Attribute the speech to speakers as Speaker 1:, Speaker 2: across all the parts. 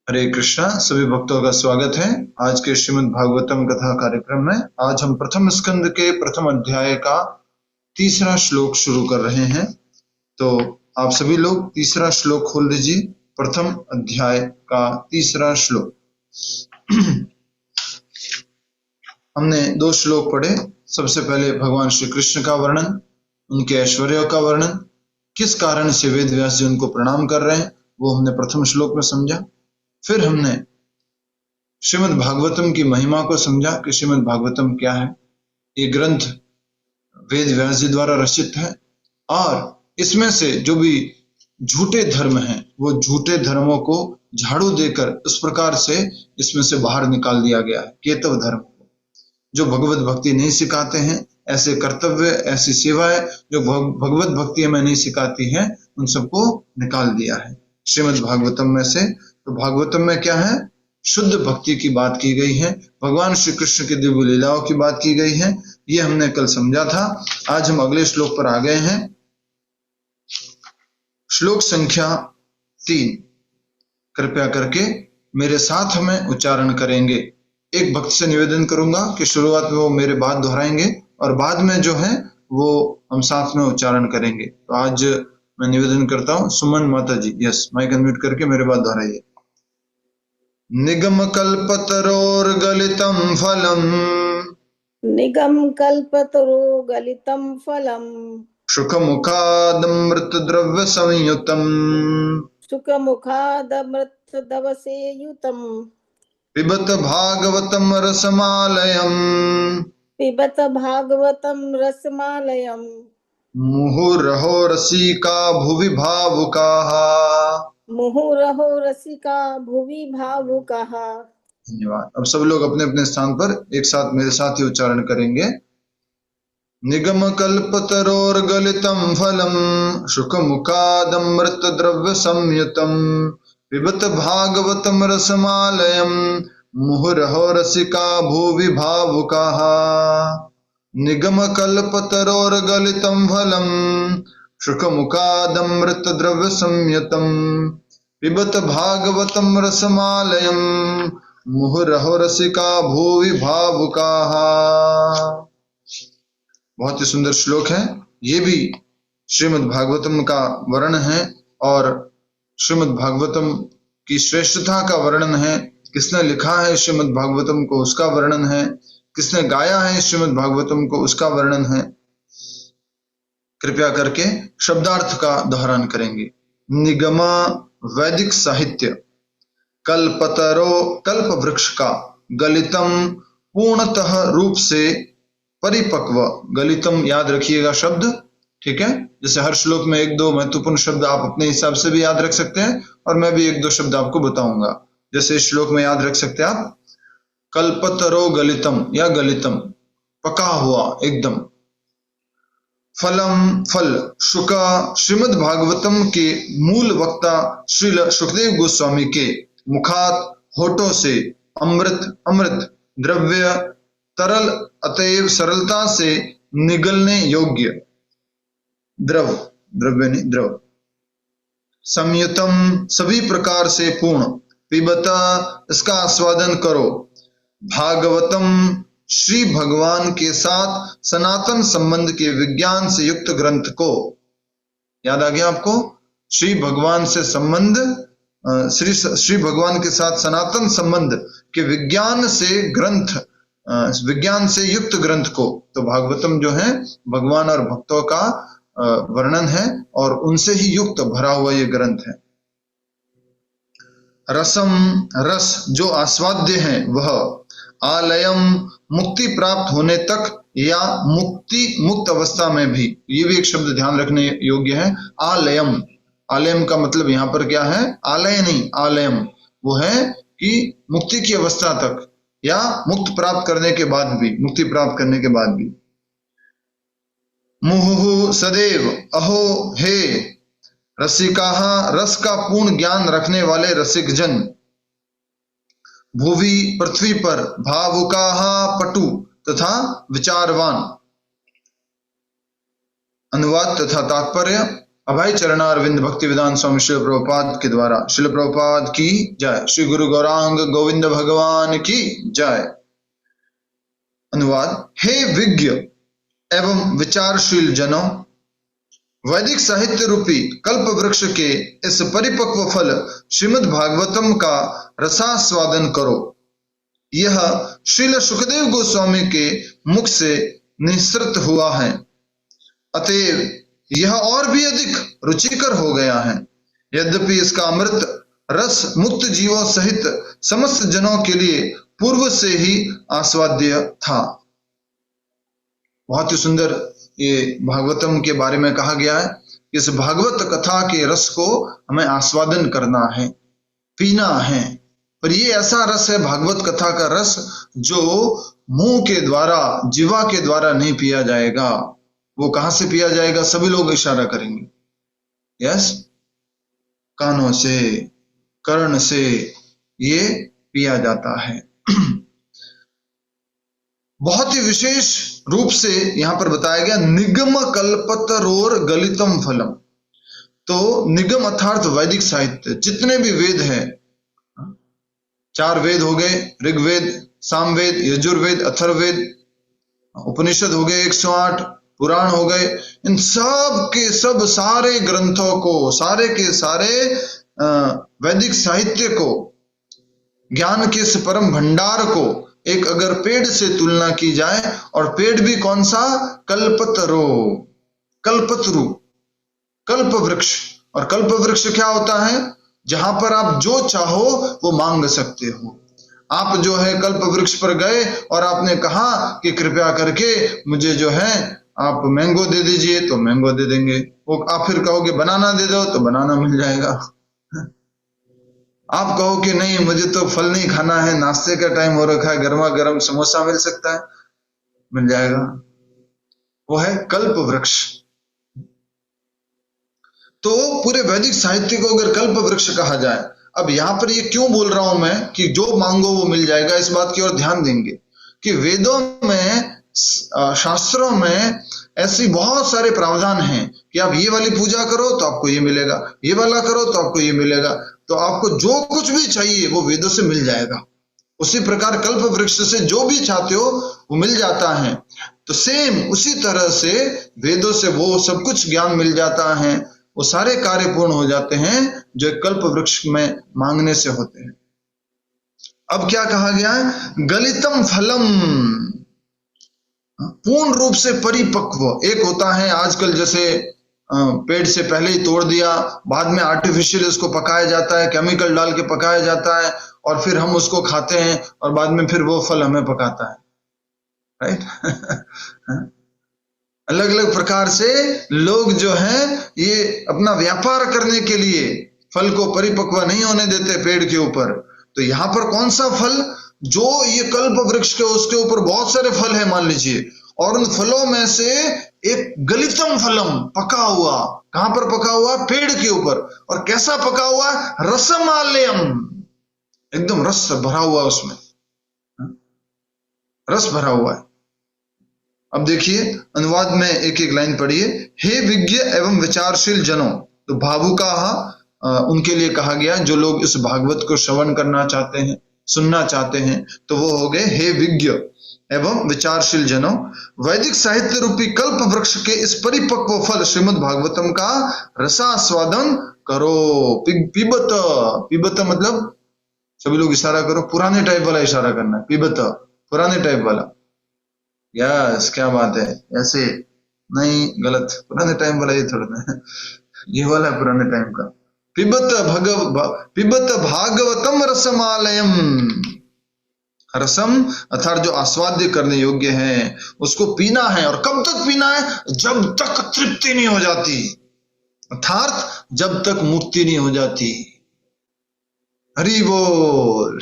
Speaker 1: हरे कृष्णा। सभी भक्तों का स्वागत है आज के श्रीमद् भागवतम कथा कार्यक्रम में। आज हम प्रथम स्कंद के प्रथम अध्याय का तीसरा श्लोक शुरू कर रहे हैं। तो आप सभी लोग तीसरा श्लोक खोल दीजिए। प्रथम अध्याय का तीसरा श्लोक। हमने दो श्लोक पढ़े। सबसे पहले भगवान श्री कृष्ण का वर्णन, उनके ऐश्वर्य का वर्णन, किस कारण से वेद व्यास जी उनको प्रणाम कर रहे हैं, वो हमने प्रथम श्लोक में समझा। फिर हमने श्रीमद् भागवतम की महिमा को समझा कि श्रीमद् भागवतम क्या है। ये ग्रंथ वेद व्यास जी द्वारा रचित है और इसमें से जो भी झूठे धर्म हैं वो झूठे धर्मों को झाड़ू देकर उस प्रकार से इसमें से बाहर निकाल दिया गया है। केतव धर्म को जो भगवत भक्ति नहीं सिखाते हैं, ऐसे कर्तव्य ऐसी सेवाएं जो भगवत भक्ति में नहीं सिखाती हैं, उन सबको निकाल दिया है श्रीमद् भागवतम में से। तो भागवतम में क्या है? शुद्ध भक्ति की बात की गई है, भगवान श्री कृष्ण की दिव्य लीलाओं की बात की गई है। ये हमने कल समझा था। आज हम अगले श्लोक पर आ गए हैं। श्लोक संख्या 3 कृपया करके मेरे साथ हमें उच्चारण करेंगे। एक भक्त से निवेदन करूंगा कि शुरुआत में वो मेरे बाद दोहराएंगे और बाद में जो है वो हम साथ में उच्चारण करेंगे। तो आज मैं निवेदन करता हूं, सुमन माता जी, यस, माइक अनम्यूट करके मेरे बाद दोहराइए। निगम कल्पतरोर्गलितं फलम्,
Speaker 2: निगम कल्पतरो गलितं फलम्,
Speaker 1: शुकमुखादमृतद्रव्य संयुतम्,
Speaker 2: शुकमुखादमृतद्रवसेयुतम्,
Speaker 1: पिबत भागवतं रसमालयम्,
Speaker 2: पिबत भागवतं रसमालयम्,
Speaker 1: मुहुरहो रसिका भुवि भावुकाः।
Speaker 2: मुहुरहो रसिका भुवि भावुकाः।
Speaker 1: धन्यवाद। अब सब लोग अपने अपने स्थान पर एक साथ मेरे साथ ही उच्चारण करेंगे। निगम कल्पतरोर्गलितं फलम्, शुकमुखादमृतद्रव्य संयुतम्, पिबत भागवतं रसमालयम्, मुहुरहो रसिका भुवि भावुकाः। निगम कल्पतरोर्गलितं फलम्, शुकमुखादमृतद्रव्य संयुतम्, पिबत भागवतं रसमालयम्, मुहुरहो रसिका भुवि भावुकाः। बहुत ही सुंदर श्लोक है। ये भी श्रीमद् भागवतम का वर्णन है और श्रीमद् भागवतम की श्रेष्ठता का वर्णन है। किसने लिखा है श्रीमद् भागवतम को उसका वर्णन है, किसने गाया है श्रीमद् भागवतम को उसका वर्णन है। कृपया करके शब्दार्थ का दोहरान करेंगे। निगमा वैदिक साहित्य, कल्पतरो कल्प वृक्ष का, गलितम पूर्णतः रूप से परिपक्व। गलितम याद रखिएगा शब्द, ठीक है। जैसे हर श्लोक में एक दो महत्वपूर्ण शब्द आप अपने हिसाब से भी याद रख सकते हैं और मैं भी एक दो शब्द आपको बताऊंगा। जैसे इस श्लोक में याद रख सकते हैं आप कल्पतरो गलितम या गलितम, पका हुआ एकदम। फलम फल, शुका श्रीमद् भागवतम के मूल वक्ता श्रील सुखदेव गोस्वामी के, मुखात होठों से, अमृत अमृत, द्रव्य तरल अतएव सरलता से निगलने योग्य, द्रव द्रव्य नहीं द्रव, संयुतम सभी प्रकार से पूर्ण, पिबता इसका आस्वादन करो, भागवतम श्री भगवान के साथ सनातन संबंध के विज्ञान से युक्त ग्रंथ को। याद आ गया आपको? श्री भगवान से संबंध, श्री भगवान के साथ सनातन संबंध के विज्ञान से ग्रंथ, विज्ञान से युक्त ग्रंथ को। तो भागवतम जो है भगवान और भक्तों का वर्णन है और उनसे ही युक्त भरा हुआ ये ग्रंथ है। रसम रस जो आस्वाद्य है वह, आलयम मुक्ति प्राप्त होने तक या मुक्ति मुक्त अवस्था में भी। ये भी एक शब्द ध्यान रखने योग्य है, आलयम। आलयम का मतलब यहाँ पर क्या है? आलय नहीं, आलयम वो है कि मुक्ति की अवस्था तक या मुक्त प्राप्त करने के बाद भी, मुक्ति प्राप्त करने के बाद भी। मुहुः सदैव, अहो हे रसिकाः रस का पूर्ण ज्ञान रखने वाले रसिक जन, भुवि पृथ्वी पर, भावुकाः पटु तथा विचारवान। अनुवाद तथा तात्पर्य। अभय चरणारविंद भक्ति विधान स्वामी श्री प्रभुपाद के द्वारा श्री प्रभुपाद की जय। श्री गुरु गौरांग गोविंद भगवान की जय। अनुवाद। हे विज्ञ एवं विचारशील जनों, वैदिक साहित्य रूपी कल्प वृक्ष के इस परिपक्व फल श्रीमद् भागवतम का रसास्वादन करो। यह श्रील सुखदेव गोस्वामी के मुख से निःसृत हुआ है, अतएव यह और भी अधिक रुचिकर हो गया है। यद्यपि इसका अमृत रस मुक्त जीवों सहित समस्त जनों के लिए पूर्व से ही आस्वाद्य था। बहुत ही सुंदर ये भागवतम के बारे में कहा गया है। इस भागवत कथा के रस को हमें आस्वादन करना है, पीना है। पर ये ऐसा रस है भागवत कथा का रस जो मुंह के द्वारा, जीवा के द्वारा नहीं पिया जाएगा। वो कहां से पिया जाएगा? सभी लोग इशारा करेंगे। यस, कानों से, कर्ण से ये पिया जाता है। बहुत ही विशेष रूप से यहां पर बताया गया निगम कल्पतरोर गलितम फलम। तो निगम अर्थात वैदिक साहित्य, जितने भी वेद हैं, 4 वेद हो गए, ऋग्वेद, सामवेद, यजुर्वेद, अथर्ववेद, उपनिषद हो गए 108, पुराण हो गए, इन सब के सब सारे ग्रंथों को, सारे के सारे वैदिक साहित्य को, ज्ञान के इस परम भंडार को एक अगर पेड़ से तुलना की जाए, और पेड़ भी कौन सा? कल्पतरो, कल्पतरु, कल्प वृक्ष। और कल्प वृक्ष क्या होता है? जहां पर आप जो चाहो वो मांग सकते हो। आप जो है कल्प वृक्ष पर गए और आपने कहा कि कृपया करके मुझे जो है आप मैंगो दे दीजिए, तो मैंगो दे देंगे। वो आप फिर कहोगे बनाना दे दो, तो बनाना मिल जाएगा। आप कहो कि नहीं मुझे तो फल नहीं खाना है, नाश्ते का टाइम हो रखा है, गर्मा गर्म समोसा मिल सकता है, मिल जाएगा। वो है कल्प वृक्ष। तो पूरे वैदिक साहित्य को अगर कल्प वृक्ष कहा जाए, अब यहां पर ये क्यों बोल रहा हूं मैं कि जो मांगो वो मिल जाएगा, इस बात की ओर ध्यान देंगे कि वेदों में, शास्त्रों में ऐसी बहुत सारे प्रावधान हैं कि आप ये वाली पूजा करो तो आपको ये मिलेगा, ये वाला करो तो आपको ये मिलेगा। तो आपको जो कुछ भी चाहिए वो वेदों से मिल जाएगा। उसी प्रकार कल्प वृक्ष से जो भी चाहते हो वो मिल जाता है। तो सेम उसी तरह से वेदों से वो सब कुछ ज्ञान मिल जाता है, वो सारे कार्य पूर्ण हो जाते हैं जो कल्प वृक्ष में मांगने से होते हैं। अब क्या कहा गया है? गलितम फलम, पूर्ण रूप से परिपक्व। एक होता है आजकल जैसे पेड़ से पहले ही तोड़ दिया, बाद में आर्टिफिशियल इसको पकाया जाता है, केमिकल डाल के पकाया जाता है, और फिर हम उसको खाते हैं, और बाद में फिर वो फल हमें पकाता है, राइट? अलग अलग प्रकार से लोग जो हैं ये अपना व्यापार करने के लिए फल को परिपक्व नहीं होने देते पेड़ के ऊपर। तो यहाँ पर कौन सा फल? जो ये कल्प वृक्ष के, उसके ऊपर बहुत सारे फल है मान लीजिए, और उन फलों में से एक गलितम फलम, पका हुआ। कहां पर पका हुआ? पेड़ के ऊपर। और कैसा पका हुआ? रसमालयम, एकदम रस भरा हुआ, उसमें रस भरा हुआ है। अब देखिए अनुवाद में एक एक लाइन पढ़िए। हे विज्ञ एवं विचारशील जनों, तो भावुका उनके लिए कहा गया जो लोग इस भागवत को श्रवण करना चाहते हैं, सुनना चाहते हैं, तो वो हो गए हे विज्ञ एवं विचारशील जनों, वैदिक साहित्य रूपी कल्प वृक्ष के इस परिपक्व फल श्रीमद् भागवतम का रसास्वादन करो। पिबत, पिबत मतलब सभी लोग इशारा करो, पुराने टाइप वाला इशारा करना है, पिबत, पुराने टाइप वाला। यस, क्या बात है, ऐसे नहीं, गलत, पुराने टाइम वाला ये थोड़ा, ये वाला है पुराने टाइम का। पिबत भागवतम रसमालयम, रसम अर्थात जो आस्वाद्य करने योग्य है उसको पीना है। और कब तक पीना है? जब तक तृप्ति नहीं हो जाती, अर्थात जब तक मुक्ति नहीं हो जाती। हरि बोल।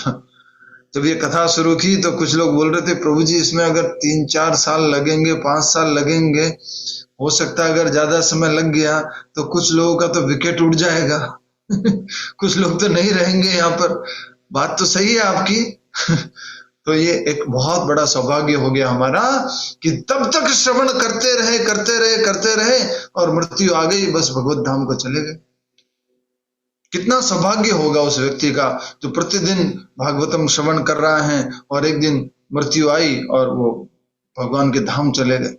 Speaker 1: जब ये कथा शुरू की तो कुछ लोग बोल रहे थे प्रभु जी इसमें अगर 3-4 साल लगेंगे, 5 साल लगेंगे, हो सकता है अगर ज्यादा समय लग गया तो कुछ लोगों का तो विकेट उड़ जाएगा कुछ लोग तो नहीं रहेंगे यहाँ पर। बात तो सही है आपकी तो ये एक बहुत बड़ा सौभाग्य हो गया हमारा कि तब तक श्रवण करते रहे और मृत्यु आ गई, बस भगवत धाम को चले गए। कितना सौभाग्य होगा उस व्यक्ति का जो प्रतिदिन भागवतम श्रवण कर रहा है और एक दिन मृत्यु आई और वो भगवान के धाम चले गए।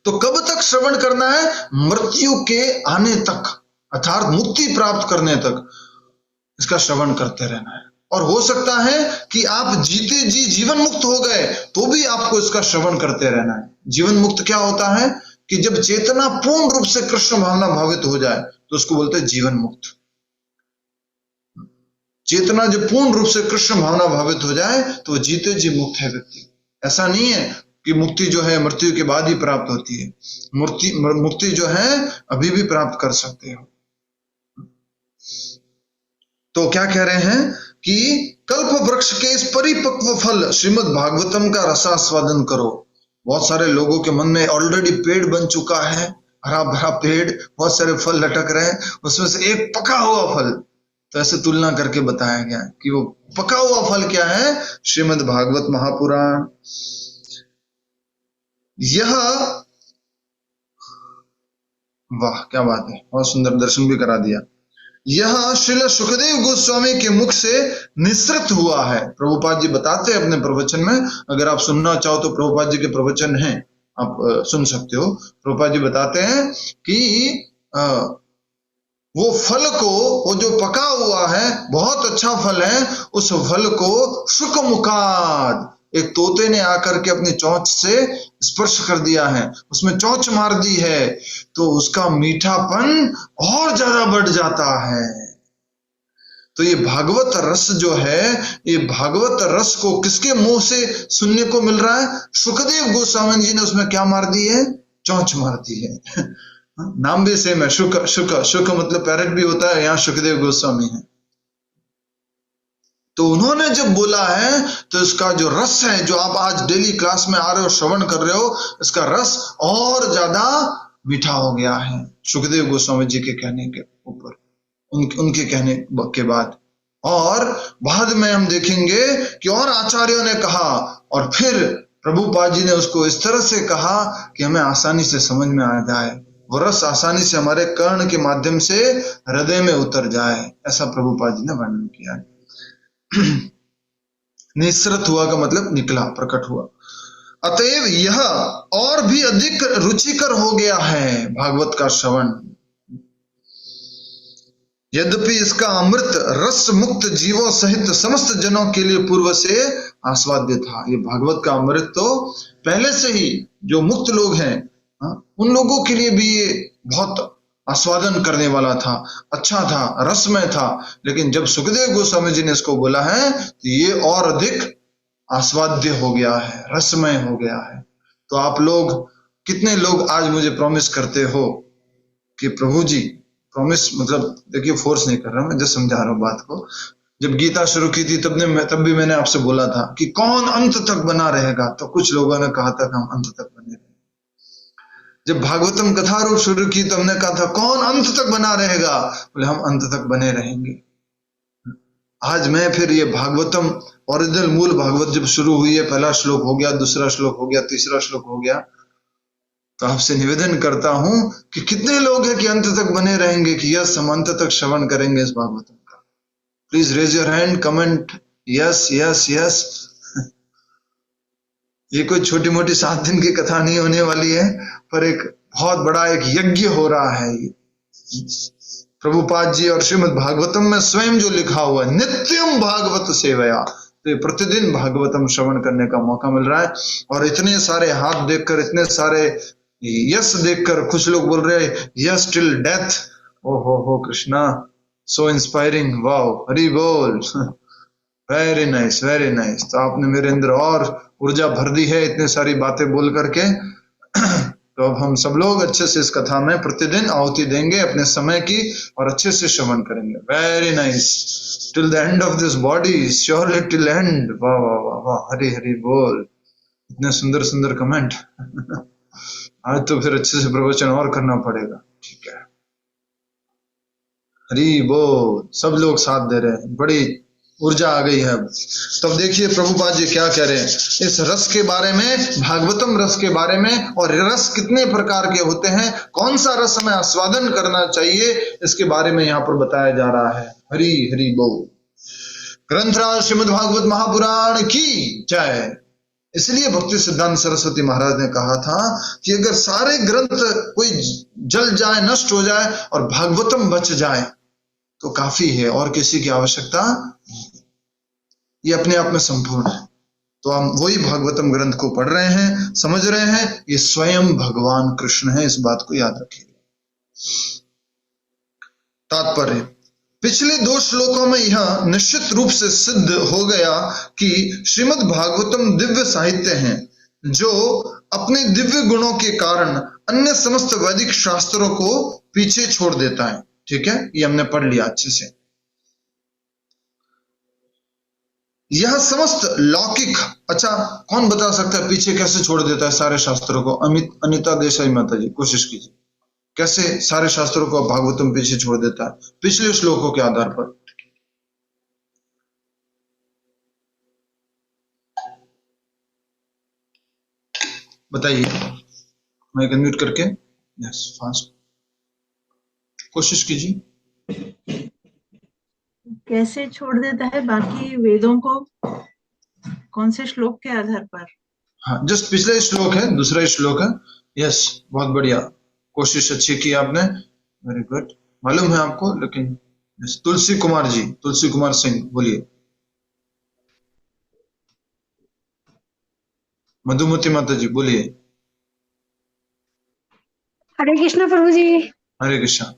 Speaker 1: तो कब तक श्रवण करना है? मृत्यु के आने तक, अर्थात मुक्ति प्राप्त करने तक इसका श्रवण करते रहना है। और हो सकता है कि आप जीते जी जीवन मुक्त हो गए तो भी आपको इसका श्रवण करते रहना है। जीवन मुक्त क्या होता है कि जब चेतना पूर्ण रूप से कृष्ण भावना भावित हो जाए तो उसको बोलते हैं जीवन मुक्त। चेतना जब पूर्ण रूप से कृष्ण भावना भावित हो जाए तो वो जीते जी मुक्त है व्यक्ति। ऐसा नहीं है कि मुक्ति जो है मृत्यु के बाद ही प्राप्त होती है। मुक्ति जो है अभी भी प्राप्त कर सकते हो। तो क्या कह रहे हैं कि कल्प वृक्ष के इस परिपक्व फल श्रीमद् भागवतम का रसास्वादन करो। बहुत सारे लोगों के मन में ऑलरेडी पेड़ बन चुका है, हरा भरा पेड़, बहुत सारे फल लटक रहे हैं, उसमें से एक पका हुआ फल। तो ऐसे तुलना करके बताया गया कि वो पका हुआ फल क्या है? श्रीमद् भागवत महापुराण। यह, वाह क्या बात है, बहुत सुंदर दर्शन भी करा दिया। यह श्रील सुखदेव गोस्वामी के मुख से निसृत हुआ है। प्रभुपाद जी बताते हैं अपने प्रवचन में, अगर आप सुनना चाहो तो प्रभुपाद जी के प्रवचन हैं, आप सुन सकते हो। प्रभुपाद जी बताते हैं कि वो फल को, वो जो पका हुआ है बहुत अच्छा फल है, उस फल को शुकमुखाद, एक तोते ने आकर के अपनी चोंच से स्पर्श कर दिया है, उसमें चोंच मार दी है, तो उसका मीठापन और ज्यादा बढ़ जाता है। तो ये भागवत रस जो है, ये भागवत रस को किसके मुंह से सुनने को मिल रहा है? सुखदेव गोस्वामी जी ने उसमें क्या मार दी है? चोंच मार दी है। नाम भी सेम है, शुक। शुक मतलब पैरट भी होता है, यहाँ सुखदेव गोस्वामी है। तो उन्होंने जब बोला है तो इसका जो रस है, जो आप आज डेली क्लास में आ रहे हो, श्रवण कर रहे हो, इसका रस और ज्यादा मीठा हो गया है सुखदेव गोस्वामी जी के कहने के ऊपर, उनके कहने के बाद। और बाद में हम देखेंगे कि और आचार्यों ने कहा, और फिर प्रभुपाद जी ने उसको इस तरह से कहा कि हमें आसानी से समझ में आ जाए, वो रस आसानी से हमारे कर्ण के माध्यम से हृदय में उतर जाए। ऐसा प्रभुपाद जी ने वर्णन किया है। निसृत हुआ का मतलब निकला, प्रकट हुआ। अतएव यह और भी अधिक रुचिकर हो गया है भागवत का श्रवण। यद्यपि इसका अमृत रस मुक्त जीवों सहित समस्त जनों के लिए पूर्व से आस्वाद्य था। ये भागवत का अमृत तो पहले से ही जो मुक्त लोग हैं उन लोगों के लिए भी ये बहुत आस्वादन करने वाला था, अच्छा था, रसमय था। लेकिन जब सुखदेव गोस्वामी जी ने इसको बोला है तो ये और अधिक आस्वाद्य हो गया है, रसमय हो गया है। तो आप लोग, कितने लोग आज मुझे प्रॉमिस करते हो कि प्रभु जी, प्रॉमिस मतलब देखिए फोर्स नहीं कर रहा, मैं जस्ट समझा रहा हूँ बात को। जब गीता शुरू की थी तब भी मैंने आपसे बोला था कि कौन अंत तक बना रहेगा, तो कुछ लोगों ने कहा था कि हम अंत तक बने रहेंगे। जब भागवतम कथा रूप शुरू की तो हमने कहा था कौन अंत तक बना रहेगा, बोले हम अंत तक बने रहेंगे। आज मैं फिर ये भागवतम ओरिजिनल मूल भागवत जब शुरू हुई है, पहला श्लोक हो गया, दूसरा श्लोक हो गया, तीसरा श्लोक हो गया, तो आपसे निवेदन करता हूं कि कितने लोग हैं कि अंत तक बने रहेंगे, कि यस हम अंत तक श्रवण करेंगे इस भागवतम का। Please raise your hand, comment yes yes yes. ये कोई छोटी मोटी 7 दिन की कथा नहीं होने वाली है, पर एक बहुत बड़ा एक यज्ञ हो रहा है। प्रभुपाद जी और श्रीमद् भागवतम में स्वयं जो लिखा हुआ है, नित्यम भागवत सेवया, तो ये प्रतिदिन भागवतम श्रवण करने का मौका मिल रहा है। और इतने सारे हाथ देखकर, इतने सारे यस देखकर कुछ लोग बोल रहे हैं यस टिल डेथ। ओ हो Krishna, so inspiring, wow, Hari बोल, वेरी नाइस वेरी नाइस। तो आपने मेरे अंदर और ऊर्जा भर दी है इतनी सारी बातें बोल करके। तो अब हम सब लोग अच्छे से इस कथा में प्रतिदिन आहुति देंगे अपने समय की और अच्छे से श्रवण करेंगे। Very nice, till the end of this body, surely till and. वाह वाह वाह वाह, हरि हरि बोल। इतने सुंदर सुंदर कमेंट। आज तो फिर अच्छे से प्रवचन और करना पड़ेगा, ठीक है। हरि बोल, सब लोग साथ दे रहे हैं, बड़ी ऊर्जा आ गई है अब। तब देखिए प्रभुपाद जी क्या कह रहे हैं इस रस के बारे में, भागवतम रस के बारे में, और रस कितने प्रकार के होते हैं, कौन सा रस हमें आस्वादन करना चाहिए, इसके बारे में यहाँ पर बताया जा रहा है। हरि हरि बोल। ग्रंथराज श्रीमद् भागवत महापुराण की जय। इसलिए भक्ति सिद्धांत सरस्वती महाराज ने कहा था कि अगर सारे ग्रंथ कोई जल जाए, नष्ट हो जाए, और भागवतम बच जाए तो काफी है, और किसी की आवश्यकता, ये अपने आप में संपूर्ण है। तो हम वही भागवतम ग्रंथ को पढ़ रहे हैं, समझ रहे हैं, ये स्वयं भगवान कृष्ण है, इस बात को याद रखिएगा। तात्पर्य, पिछले 2 श्लोकों में यह निश्चित रूप से सिद्ध हो गया कि श्रीमद् भागवतम दिव्य साहित्य है जो अपने दिव्य गुणों के कारण अन्य समस्त वैदिक शास्त्रों को पीछे छोड़ देता है। ठीक है, ये हमने पढ़ लिया अच्छे से। यह समस्त लौकिक, अच्छा कौन बता सकता है पीछे कैसे छोड़ देता है सारे शास्त्रों को? अनिता देसाई माता जी कोशिश कीजिए, कैसे सारे शास्त्रों को भागवतम पीछे छोड़ देता है पिछले श्लोकों के आधार पर? बताइए, माइक अनम्यूट करके। यस, फास्ट कोशिश कीजिए।
Speaker 3: कैसे छोड़ देता है बाकी वेदों को? कौन से श्लोक के आधार पर?
Speaker 1: हाँ, जस्ट पिछले श्लोक है, दूसरा ही श्लोक है। यस, बहुत बढ़िया, कोशिश अच्छी की आपने, वेरी गुड। मालूम है आपको, लेकिन तुलसी कुमार जी, तुलसी कुमार सिंह, बोलिए। मधुमती माता जी बोलिए।
Speaker 4: हरे कृष्ण प्रभु जी।
Speaker 1: हरे कृष्णा।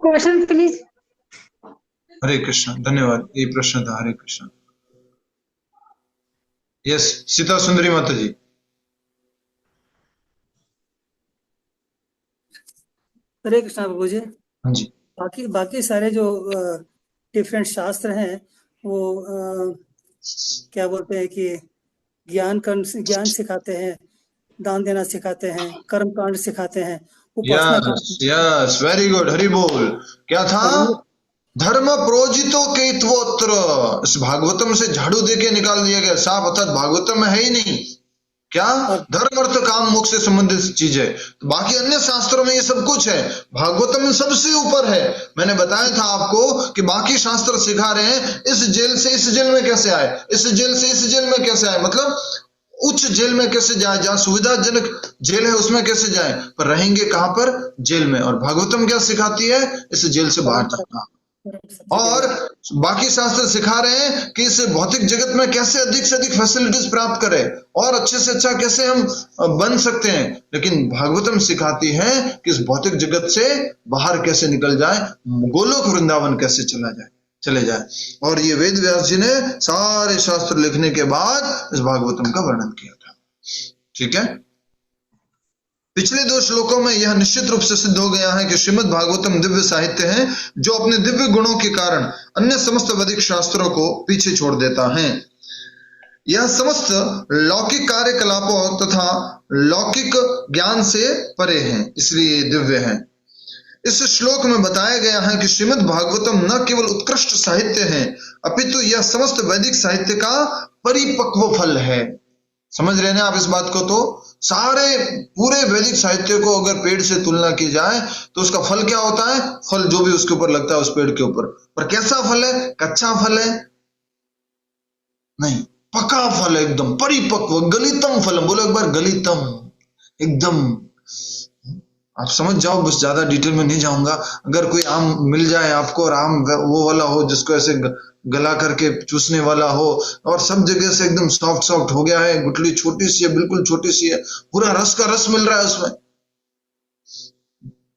Speaker 4: Question please.
Speaker 1: हरे कृष्णा, धन्यवाद। ये प्रश्न था, हरे कृष्णा। यस, सीता सुंदरी माता जी।
Speaker 5: हरे कृष्णा प्रभु जी।
Speaker 1: हाँ जी।
Speaker 5: बाकी सारे जो डिफरेंट शास्त्र हैं वो क्या बोलते हैं कि ज्ञान सिखाते हैं, दान देना सिखाते हैं, कर्म कांड सिखाते हैं, उपासना कांड।
Speaker 1: यस, वेरी गुड, हरि बोल। क्या था? धर्म प्रोजितो केत्वोत्र। इस भागवतम से झाड़ू देके निकाल दिया गया साफ, अर्थात भागवतम में है ही नहीं क्या? धर्म अर्थ काम मोक्ष से संबंधित चीज है। तो बाकी अन्य शास्त्रों में ये सब कुछ है, भागवतम में सबसे ऊपर है। मैंने बताया था आपको कि बाकी शास्त्र सिखा रहे हैं इस जेल से इस जेल में कैसे आए, इस जेल से इस जेल में कैसे आए, मतलब उच्च जेल में कैसे जाए, जहां सुविधाजनक जेल है उसमें कैसे जाए, पर रहेंगे कहां पर? जेल में। और भागवतम क्या सिखाती है? इस जेल से बाहर जाना। और बाकी शास्त्र सिखा रहे हैं कि इस भौतिक जगत में कैसे अधिक से अधिक फैसिलिटीज प्राप्त करें और अच्छे से अच्छा कैसे हम बन सकते हैं, लेकिन भागवतम सिखाती है कि इस भौतिक जगत से बाहर कैसे निकल जाए, गोलोक वृंदावन कैसे चले जाए। और ये वेद व्यास जी ने सारे शास्त्र लिखने के बाद इस भागवतम का वर्णन किया था। ठीक है, पिछले 2 श्लोकों में यह निश्चित रूप से सिद्ध हो गया है कि श्रीमद् भागवतम दिव्य साहित्य है जो अपने दिव्य गुणों के कारण अन्य समस्त वैदिक शास्त्रों को पीछे छोड़ देता है। यह समस्त लौकिक कार्यकलापों तथा लौकिक ज्ञान से परे हैं, इसलिए दिव्य है। इस श्लोक में बताया गया है कि श्रीमद् भागवतम न केवल उत्कृष्ट साहित्य है अपितु यह समस्त वैदिक साहित्य का परिपक्व फल है। समझ रहे हैं आप इस बात को? तो सारे पूरे वैदिक साहित्य को अगर पेड़ से तुलना की जाए तो उसका फल क्या होता है? फल जो भी उसके ऊपर लगता है उस पेड़ के ऊपर, पर कैसा फल है? कच्चा फल है नहीं, पका फल है, एकदम परिपक्व, गलितम फल। बोलो एक बार, गलितम, एकदम। आप समझ जाओ, बस ज्यादा डिटेल में नहीं जाऊंगा। अगर कोई आम मिल जाए आपको और आम वो वाला हो जिसको ऐसे गला करके चूसने वाला हो और सब जगह से एकदम सॉफ्ट हो गया है, गुठली छोटी सी है, बिल्कुल छोटी सी है, पूरा रस का रस मिल रहा है उसमें,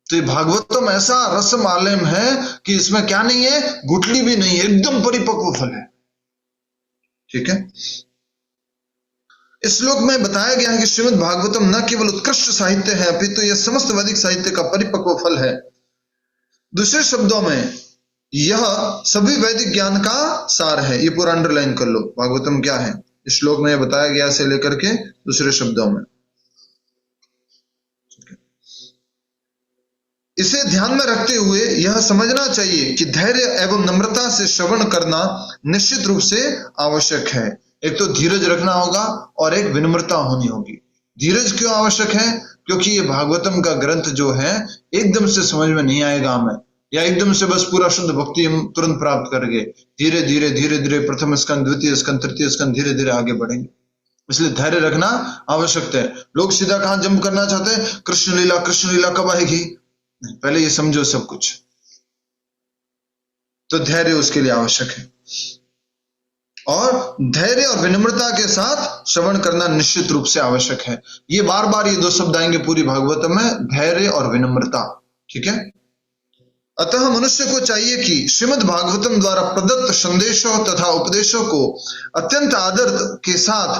Speaker 1: तो ये भागवतम ऐसा रस मालम है कि इसमें क्या नहीं है? गुठली भी नहीं है, एकदम परिपक्व फल है। ठीक है, इस श्लोक में बताया गया है कि श्रीमद् भागवतम न केवल उत्कृष्ट साहित्य है अपितु यह समस्त वैदिक साहित्य का परिपक्व फल है। दूसरे शब्दों में यह सभी वैदिक ज्ञान का सार है। ये पूरा अंडरलाइन कर लो, भागवतम क्या है इस श्लोक में बताया गया से लेकर के दूसरे शब्दों में। इसे ध्यान में रखते हुए यह समझना चाहिए कि धैर्य एवं नम्रता से श्रवण करना निश्चित रूप से आवश्यक है। एक तो धीरज रखना होगा और एक विनम्रता होनी होगी। धीरज क्यों आवश्यक है? क्योंकि ये भागवतम का ग्रंथ जो है एकदम से समझ में नहीं आएगा हमें, या एकदम से बस पूरा शुद्ध भक्ति हम तुरंत प्राप्त करेंगे। धीरे धीरे प्रथम स्कंद, द्वितीय स्कंद, तृतीय स्कंद, धीरे धीरे आगे बढ़ेंगे। इसलिए धैर्य रखना आवश्यक है। लोग सीधा कहां जंप करना चाहते हैं, कृष्ण लीला कब आएगी? नहीं, पहले ये समझो सब कुछ। तो धैर्य उसके लिए आवश्यक है, और धैर्य और विनम्रता के साथ श्रवण करना निश्चित रूप से आवश्यक है। ये बार बार ये दो शब्द आएंगे पूरी भागवतम में, धैर्य और विनम्रता। ठीक है। अतः मनुष्य को चाहिए कि श्रीमद् भागवतम द्वारा प्रदत्त संदेशों तथा उपदेशों को अत्यंत आदर के साथ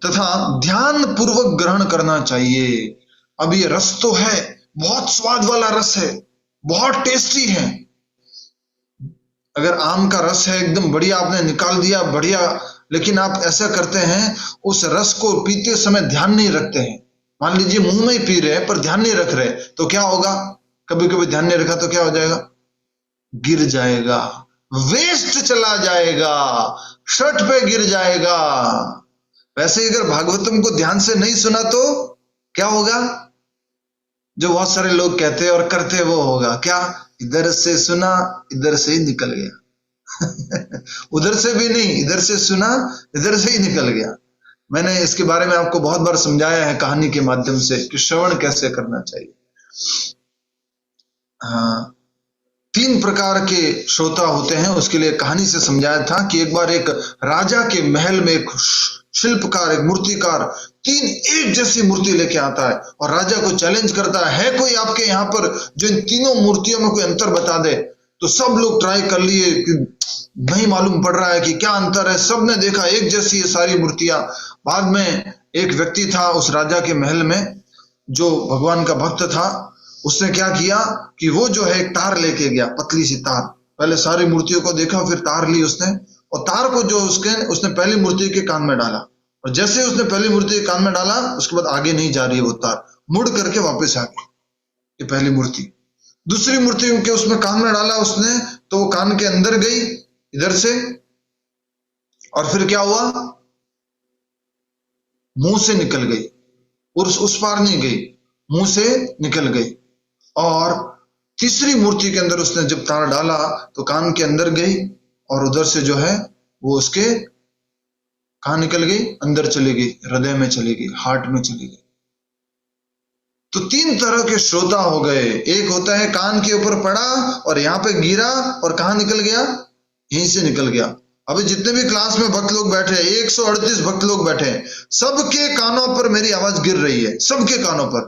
Speaker 1: तथा ध्यान पूर्वक ग्रहण करना चाहिए। अब ये रस तो है, बहुत स्वाद वाला रस है, बहुत टेस्टी है। अगर आम का रस है एकदम बढ़िया, आपने निकाल दिया बढ़िया, लेकिन आप ऐसा करते हैं उस रस को पीते समय ध्यान नहीं रखते हैं। मान लीजिए मुंह में ही पी रहे हैं पर ध्यान नहीं रख रहे, तो क्या होगा? कभी कभी ध्यान नहीं रखा तो क्या हो जाएगा? गिर जाएगा, वेस्ट चला जाएगा, शर्ट पे गिर जाएगा। वैसे अगर भागवतम को ध्यान से नहीं सुना तो क्या होगा? जो बहुत सारे लोग कहते हैं और करते हैं वो होगा क्या? इधर से सुना इधर से ही निकल गया उधर से भी नहीं, इधर से सुना इधर से ही निकल गया। मैंने इसके बारे में आपको बहुत बार समझाया है कहानी के माध्यम से कि श्रवण कैसे करना चाहिए। हाँ, 3 प्रकार के श्रोता होते हैं, उसके लिए कहानी से समझाया था कि एक बार एक राजा के महल में एक शिल्पकार, एक मूर्तिकार 3 एक जैसी मूर्ति लेके आता है और राजा को चैलेंज करता है कोई आपके यहाँ पर जो इन तीनों मूर्तियों में कोई अंतर बता दे? तो सब लोग ट्राई कर लिए कि नहीं मालूम पड़ रहा है कि क्या अंतर है। सबने देखा एक जैसी ये सारी मूर्तियां। बाद में एक व्यक्ति था उस राजा के महल में जो भगवान का भक्त था, उसने क्या किया कि वो जो है एक तार लेके गया, पतली सी तार। पहले सारी मूर्तियों को देखा, फिर तार ली उसने, और तार को जो उसने पहली मूर्ति के कान में डाला, और जैसे उसने पहली मूर्ति के कान में डाला उसके बाद आगे नहीं जा रही है वो तार, मुड़ करके वापस आ गई ये पहली मूर्ति। दूसरी मूर्ति के उसमें कान में डाला उसने, तो वो कान के अंदर गई इधर से, और फिर क्या हुआ? मुंह से निकल गई, और उस पार नहीं गई, मुंह से निकल गई। और तीसरी मूर्ति के अंदर उसने जब तार डाला तो कान के अंदर गई, और उधर से जो है वो उसके कहां निकल गई? अंदर चली गई, हृदय में चली गई, हार्ट में चली गई। तो 3 तरह के श्रोता हो गए। एक होता है कान के ऊपर पड़ा और यहाँ पे गिरा और कहां निकल गया? यहीं से निकल गया। अभी जितने भी क्लास में भक्त लोग बैठे हैं, 138 भक्त लोग बैठे हैं, सबके कानों पर मेरी आवाज गिर रही है, सबके कानों पर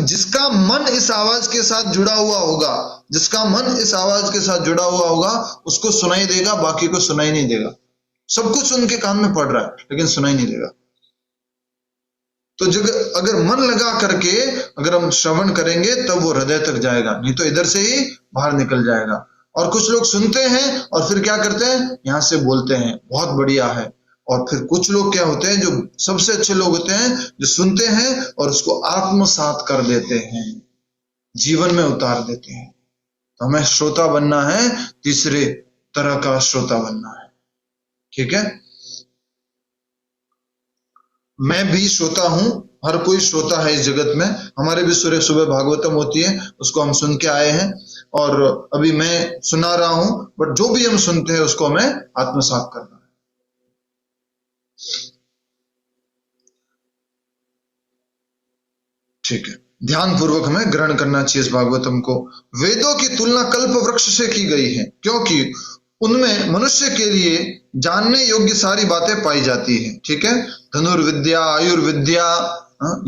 Speaker 1: जिसका मन इस आवाज के साथ जुड़ा हुआ होगा, जिसका मन इस आवाज के साथ जुड़ा हुआ होगा उसको सुनाई देगा, बाकी को सुनाई नहीं देगा। सब कुछ उनके कान में पड़ रहा है लेकिन सुनाई नहीं देगा। तो अगर मन लगा करके अगर हम श्रवण करेंगे तब वो हृदय तक जाएगा, नहीं तो इधर से ही बाहर निकल जाएगा। और कुछ लोग सुनते हैं और फिर क्या करते हैं? यहां से बोलते हैं बहुत बढ़िया है। और फिर कुछ लोग क्या होते हैं, जो सबसे अच्छे लोग होते हैं, जो सुनते हैं और उसको आत्मसात कर देते हैं, जीवन में उतार देते हैं। तो हमें श्रोता बनना है, तीसरे तरह का श्रोता बनना है। ठीक है, मैं भी श्रोता हूं, हर कोई श्रोता है इस जगत में। हमारे भी सुबह भागवतम होती है, उसको हम सुन के आए हैं, और अभी मैं सुना रहा हूं, बट जो भी हम सुनते हैं उसको हमें आत्मसात करना है। ठीक है, ध्यान पूर्वक हमें ग्रहण करना चाहिए इस भागवतम को। वेदों की तुलना कल्प वृक्ष से की गई है, क्योंकि उनमें मनुष्य के लिए जानने योग्य सारी बातें पाई जाती है। ठीक है, धनुर्विद्या, आयुर्विद्या,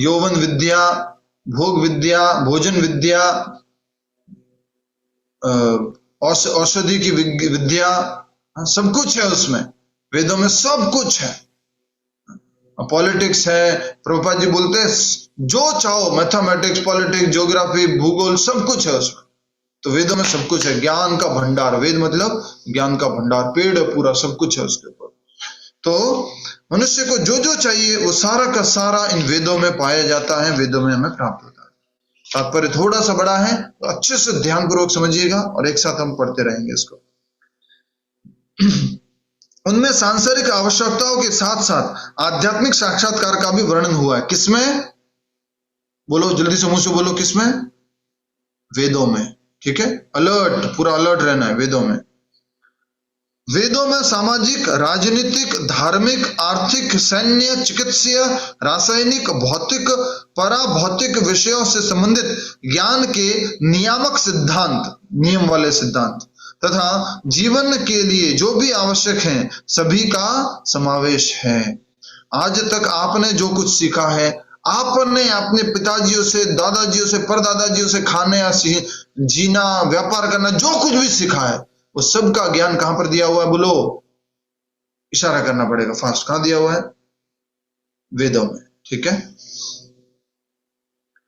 Speaker 1: यौवन विद्या, भोग विद्या, भोजन विद्या, औषधि की विद्या, सब कुछ है उसमें। वेदों में सब कुछ है। पॉलिटिक्स है, प्रभुपाद जी बोलते हैं जो चाहो, मैथमेटिक्स, पॉलिटिक्स, ज्योग्राफी, भूगोल, सब कुछ है उसमें। तो वेदों में सब कुछ है, ज्ञान का भंडार। वेद मतलब ज्ञान का भंडार, पेड़ है पूरा, सब कुछ है उसके ऊपर। तो मनुष्य को जो जो चाहिए वो सारा का सारा इन वेदों में पाया जाता है, वेदों में हमें प्राप्त होता है। तात्पर्य थोड़ा सा बड़ा है, तो अच्छे से ध्यानपूर्वक समझिएगा और एक साथ हम पढ़ते रहेंगे इसको। उनमें सांसारिक आवश्यकताओं के साथ साथ आध्यात्मिक साक्षात्कार का भी वर्णन हुआ है। किसमें? बोलो जल्दी से, मुंह से बोलो, किसमें? वेदों में। ठीक है, अलर्ट, पूरा अलर्ट रहना है वेदों में। वेदों में सामाजिक, राजनीतिक, धार्मिक, आर्थिक, सैन्य, चिकित्सीय, रासायनिक, भौतिक, पराभौतिक विषयों से संबंधित ज्ञान के नियामक सिद्धांत, नियम वाले सिद्धांत तथा जीवन के लिए जो भी आवश्यक हैं सभी का समावेश है। आज तक आपने जो कुछ सीखा है, आपने अपने पिताजियों से, दादाजियों से, परदादाजियों से खाने या जीना, व्यापार करना, जो कुछ भी सीखा है वो सब का ज्ञान कहां पर दिया हुआ है? बोलो, इशारा करना पड़ेगा फास्ट। कहां दिया हुआ है? वेदों में। ठीक है,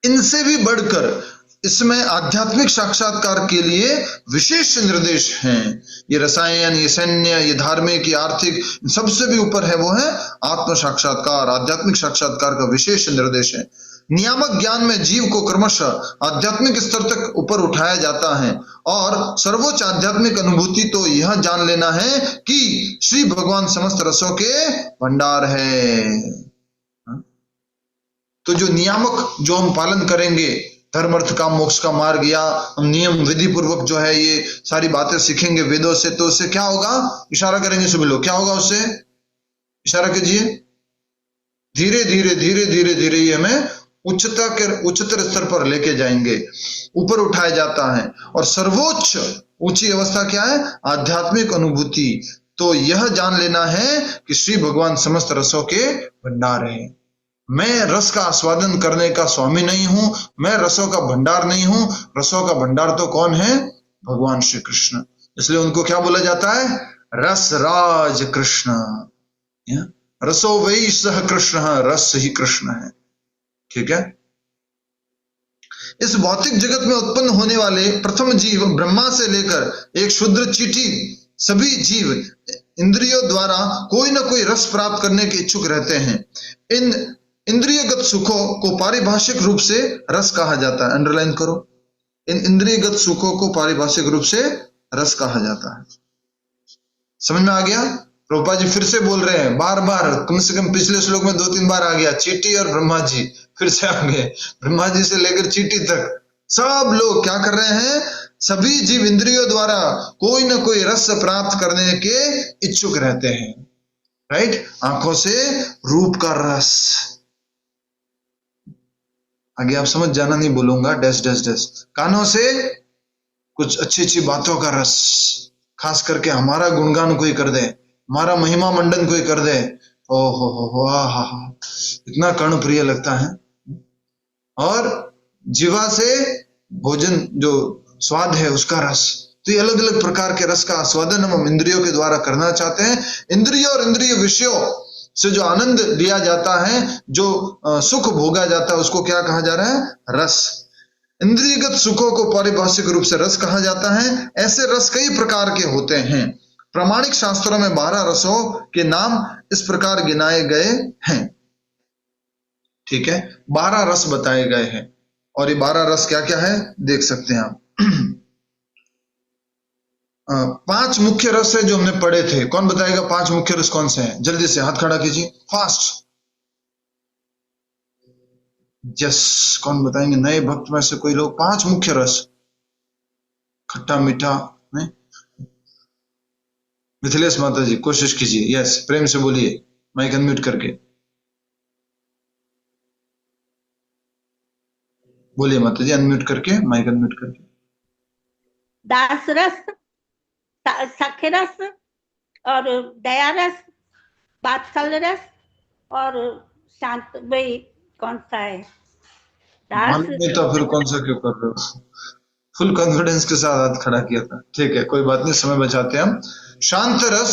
Speaker 1: इनसे भी बढ़कर इसमें आध्यात्मिक साक्षात्कार के लिए विशेष निर्देश हैं। ये रसायन, ये सैन्य, ये धार्मिक, ये आर्थिक, सबसे भी ऊपर है वो है आत्म साक्षात्कार, आध्यात्मिक साक्षात्कार का विशेष निर्देश है। नियामक ज्ञान में जीव को क्रमशः आध्यात्मिक स्तर तक ऊपर उठाया जाता है और सर्वोच्च आध्यात्मिक अनुभूति तो यह जान लेना है कि श्री भगवान समस्त रसों के भंडार है। तो जो नियामक जो हम पालन करेंगे, धर्म अर्थ काम मोक्ष का मार्ग, या हम नियम विधि पूर्वक जो है ये सारी बातें सीखेंगे वेदों से, तो उससे क्या होगा? इशारा करेंगे सभी लोग, क्या होगा उससे? इशारा कीजिए। धीरे धीरे धीरे धीरे धीरे ये हमें उच्चतर स्तर पर लेके जाएंगे, ऊपर उठाया जाता है। और सर्वोच्च ऊंची अवस्था क्या है? आध्यात्मिक अनुभूति। तो यह जान लेना है कि श्री भगवान समस्त रसों के भंडार है। मैं रस का आस्वादन करने का स्वामी नहीं हूं, मैं रसों का भंडार नहीं हूं। रसों का भंडार तो कौन है? भगवान श्री कृष्ण। इसलिए उनको क्या बोला जाता है? रस राज कृष्ण। रसो वही सह कृष्ण, रस ही कृष्ण है। ठीक है, इस भौतिक जगत में उत्पन्न होने वाले प्रथम जीव ब्रह्मा से लेकर एक क्षुद्र चींटी, सभी जीव इंद्रियों द्वारा कोई ना कोई रस प्राप्त करने के इच्छुक रहते हैं। इन इंद्रियगत सुखों को पारिभाषिक रूप से रस कहा जाता है। अंडरलाइन करो, इन इंद्रियगत सुखों को पारिभाषिक रूप से रस कहा जाता है। समझ में आ गया? प्रभुपाद जी फिर से बोल रहे हैं, बार बार, कम से कम पिछले श्लोक में 2-3 बार आ गया, चींटी और ब्रह्मा जी फिर से आ गए। ब्रह्मा जी से लेकर चींटी तक सब लोग क्या कर रहे हैं? सभी जीव इंद्रियों द्वारा कोई ना कोई रस प्राप्त करने के इच्छुक रहते हैं। राइट? आंखों से रूप का रस, आगे आप समझ जाना, नहीं बोलूंगा, डैश डैश डैश। कानों से कुछ अच्छी अच्छी बातों का रस, खास करके हमारा गुणगान कोई कर दे, हमारा महिमा मंडन कोई कर दे, ओ हो हा, इतना कर्ण प्रिय लगता है। और जीवा से भोजन जो स्वाद है उसका रस, तो ये अलग अलग प्रकार के रस का आस्वादन हम इंद्रियों के द्वारा करना चाहते हैं। इंद्रियों और इंद्रिय विषयों से जो आनंद लिया जाता है, जो सुख भोगा जाता है, उसको क्या कहा जा रहा है? रस। इंद्रियगत सुखों को पारिभाषिक रूप से रस कहा जाता है। ऐसे रस कई प्रकार के होते हैं। प्रामाणिक शास्त्रों में 12 रसों के नाम इस प्रकार गिनाए गए हैं। ठीक है, 12 रस बताए गए हैं, और ये 12 रस क्या क्या है देख सकते हैं आप। 5 मुख्य रस है जो हमने पढ़े थे। कौन बताएगा 5 मुख्य रस कौन से हैं? जल्दी से हाथ खड़ा कीजिए, फास्ट। यस, कौन बताएंगे? नए भक्त में से कोई लोग? 5 मुख्य रस, खट्टा मीठा। मिथिलेश माता जी कोशिश कीजिए, यस, प्रेम से बोलिए, माइक अनम्यूट करके बोलिए माता जी, अनम्यूट करके, माइक अनम्यूट करके।
Speaker 6: दास रस, सख्य रस और दया रस, वात्सल्य रस और शांत, वही कौन सा है?
Speaker 1: नहीं तो फिर कौन सा क्यों कर रहे हो? फुल कॉन्फिडेंस के साथ हाथ खड़ा किया था। ठीक है, कोई बात नहीं, समय बचाते हैं हम। शांत रस,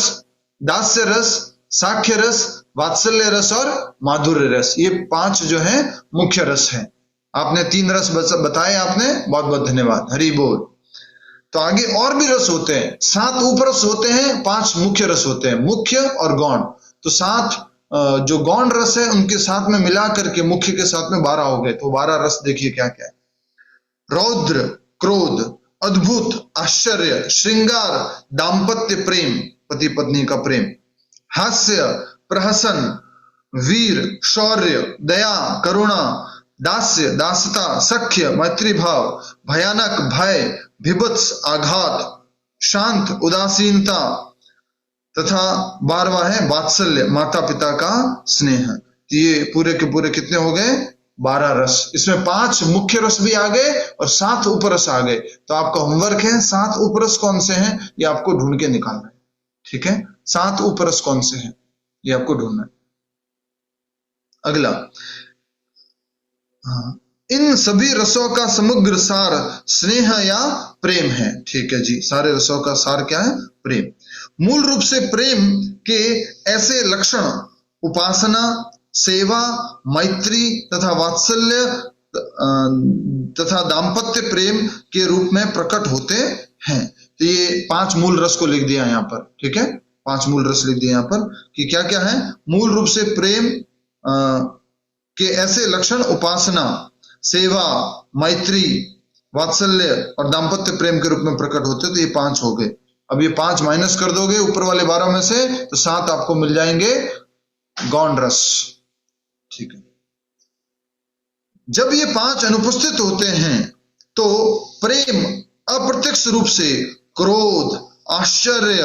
Speaker 1: दास्य रस, साख्य रस, वात्सल्य रस और माधुर्य रस, ये 5 जो है मुख्य रस है। आपने 3 रस बताए, आपने बहुत बहुत धन्यवाद, हरि बोल। तो आगे और भी रस होते हैं, 7 उपरस होते हैं, 5 मुख्य रस होते हैं, मुख्य और गौण। तो 7 जो गौण रस है उनके साथ में मिला करके मुख्य के साथ में 12 हो गए। तो 12 रस देखिए क्या क्या है। रौद्र क्रोध, अद्भुत आश्चर्य, श्रृंगार दाम्पत्य प्रेम पति पत्नी का प्रेम, हास्य प्रहसन, वीर शौर्य, दया करुणा, दास्य दासता, सख्य मैत्री भाव, भयानक भय, भीभत्स आघात, शांत उदासीनता, तथा 12वां है वात्सल्य माता पिता का स्नेह। ये पूरे के पूरे कितने हो गए? 12 रस। इसमें 5 मुख्य रस भी आ गए और 7 उपरस आ गए। तो आपका होमवर्क है 7 उपरस कौन से हैं ये आपको ढूंढ के निकालना है। ठीक है, 7 उपरस कौन से हैं ये आपको ढूंढना है। अगला, इन सभी रसों का समग्र सार स्नेह या प्रेम है। ठीक है जी, सारे रसों का सार क्या है? प्रेम। मूल रूप से प्रेम के ऐसे लक्षण उपासना, सेवा, मैत्री तथा वात्सल्य तथा दाम्पत्य प्रेम के रूप में प्रकट होते हैं। तो ये 5 मूल रस को लिख दिया यहाँ पर। ठीक है, 5 मूल रस लिख दिया यहाँ पर कि क्या क्या है। मूल रूप से प्रेम के ऐसे लक्षण उपासना, सेवा, मैत्री, वात्सल्य और दाम्पत्य प्रेम के रूप में प्रकट होते। तो ये 5 हो गए। अब ये 5 माइनस कर दोगे ऊपर वाले 12 में से तो 7 आपको मिल जाएंगे गौण रस। ठीक है, जब ये 5 अनुपस्थित होते हैं तो प्रेम अप्रत्यक्ष रूप से क्रोध, आश्चर्य,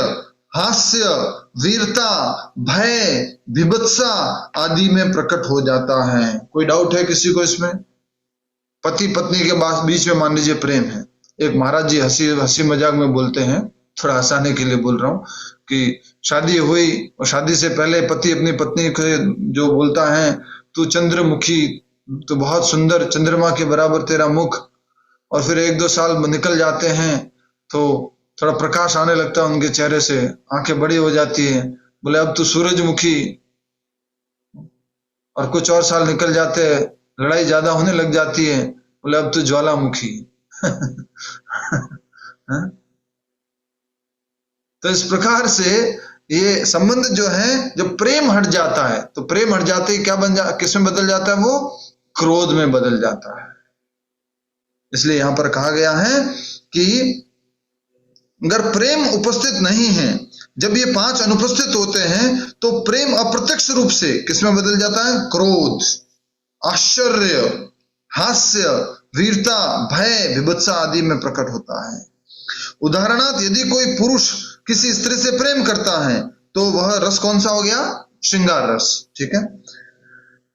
Speaker 1: हास्य, वीरता, भय, विभत्सा आदि में प्रकट हो जाता है। कोई डाउट है किसी को इसमें? पति पत्नी के बीच में मान लीजिए प्रेम है। एक महाराज जी हंसी मजाक में बोलते हैं, थोड़ा हंसाने के लिए बोल रहा हूं, कि शादी हुई और शादी से पहले पति अपनी पत्नी को जो बोलता है, तू चंद्रमुखी, तो बहुत सुंदर, चंद्रमा के बराबर तेरा मुख। और फिर 1-2 साल निकल जाते हैं तो थोड़ा प्रकाश आने लगता है उनके चेहरे से, आंखें बड़ी हो जाती है, बोले अब तू सूरजमुखी। और कुछ और साल निकल जाते हैं, लड़ाई ज्यादा होने लग जाती है, बोले अब तू ज्वालामुखी। तो इस प्रकार से ये संबंध जो है, जब प्रेम हट जाता है तो प्रेम हट जाते ही क्या किस में बदल जाता है? वो क्रोध में बदल जाता है। इसलिए यहां पर कहा गया है कि अगर प्रेम उपस्थित नहीं है, जब ये 5 अनुपस्थित होते हैं तो प्रेम अप्रत्यक्ष रूप से किस में बदल जाता है? क्रोध, आश्चर्य, हास्य, वीरता, भय, विभत्सा आदि में प्रकट होता है। उदाहरणार्थ, यदि कोई पुरुष किसी स्त्री से प्रेम करता है तो वह रस कौन सा हो गया? श्रृंगार रस। ठीक है,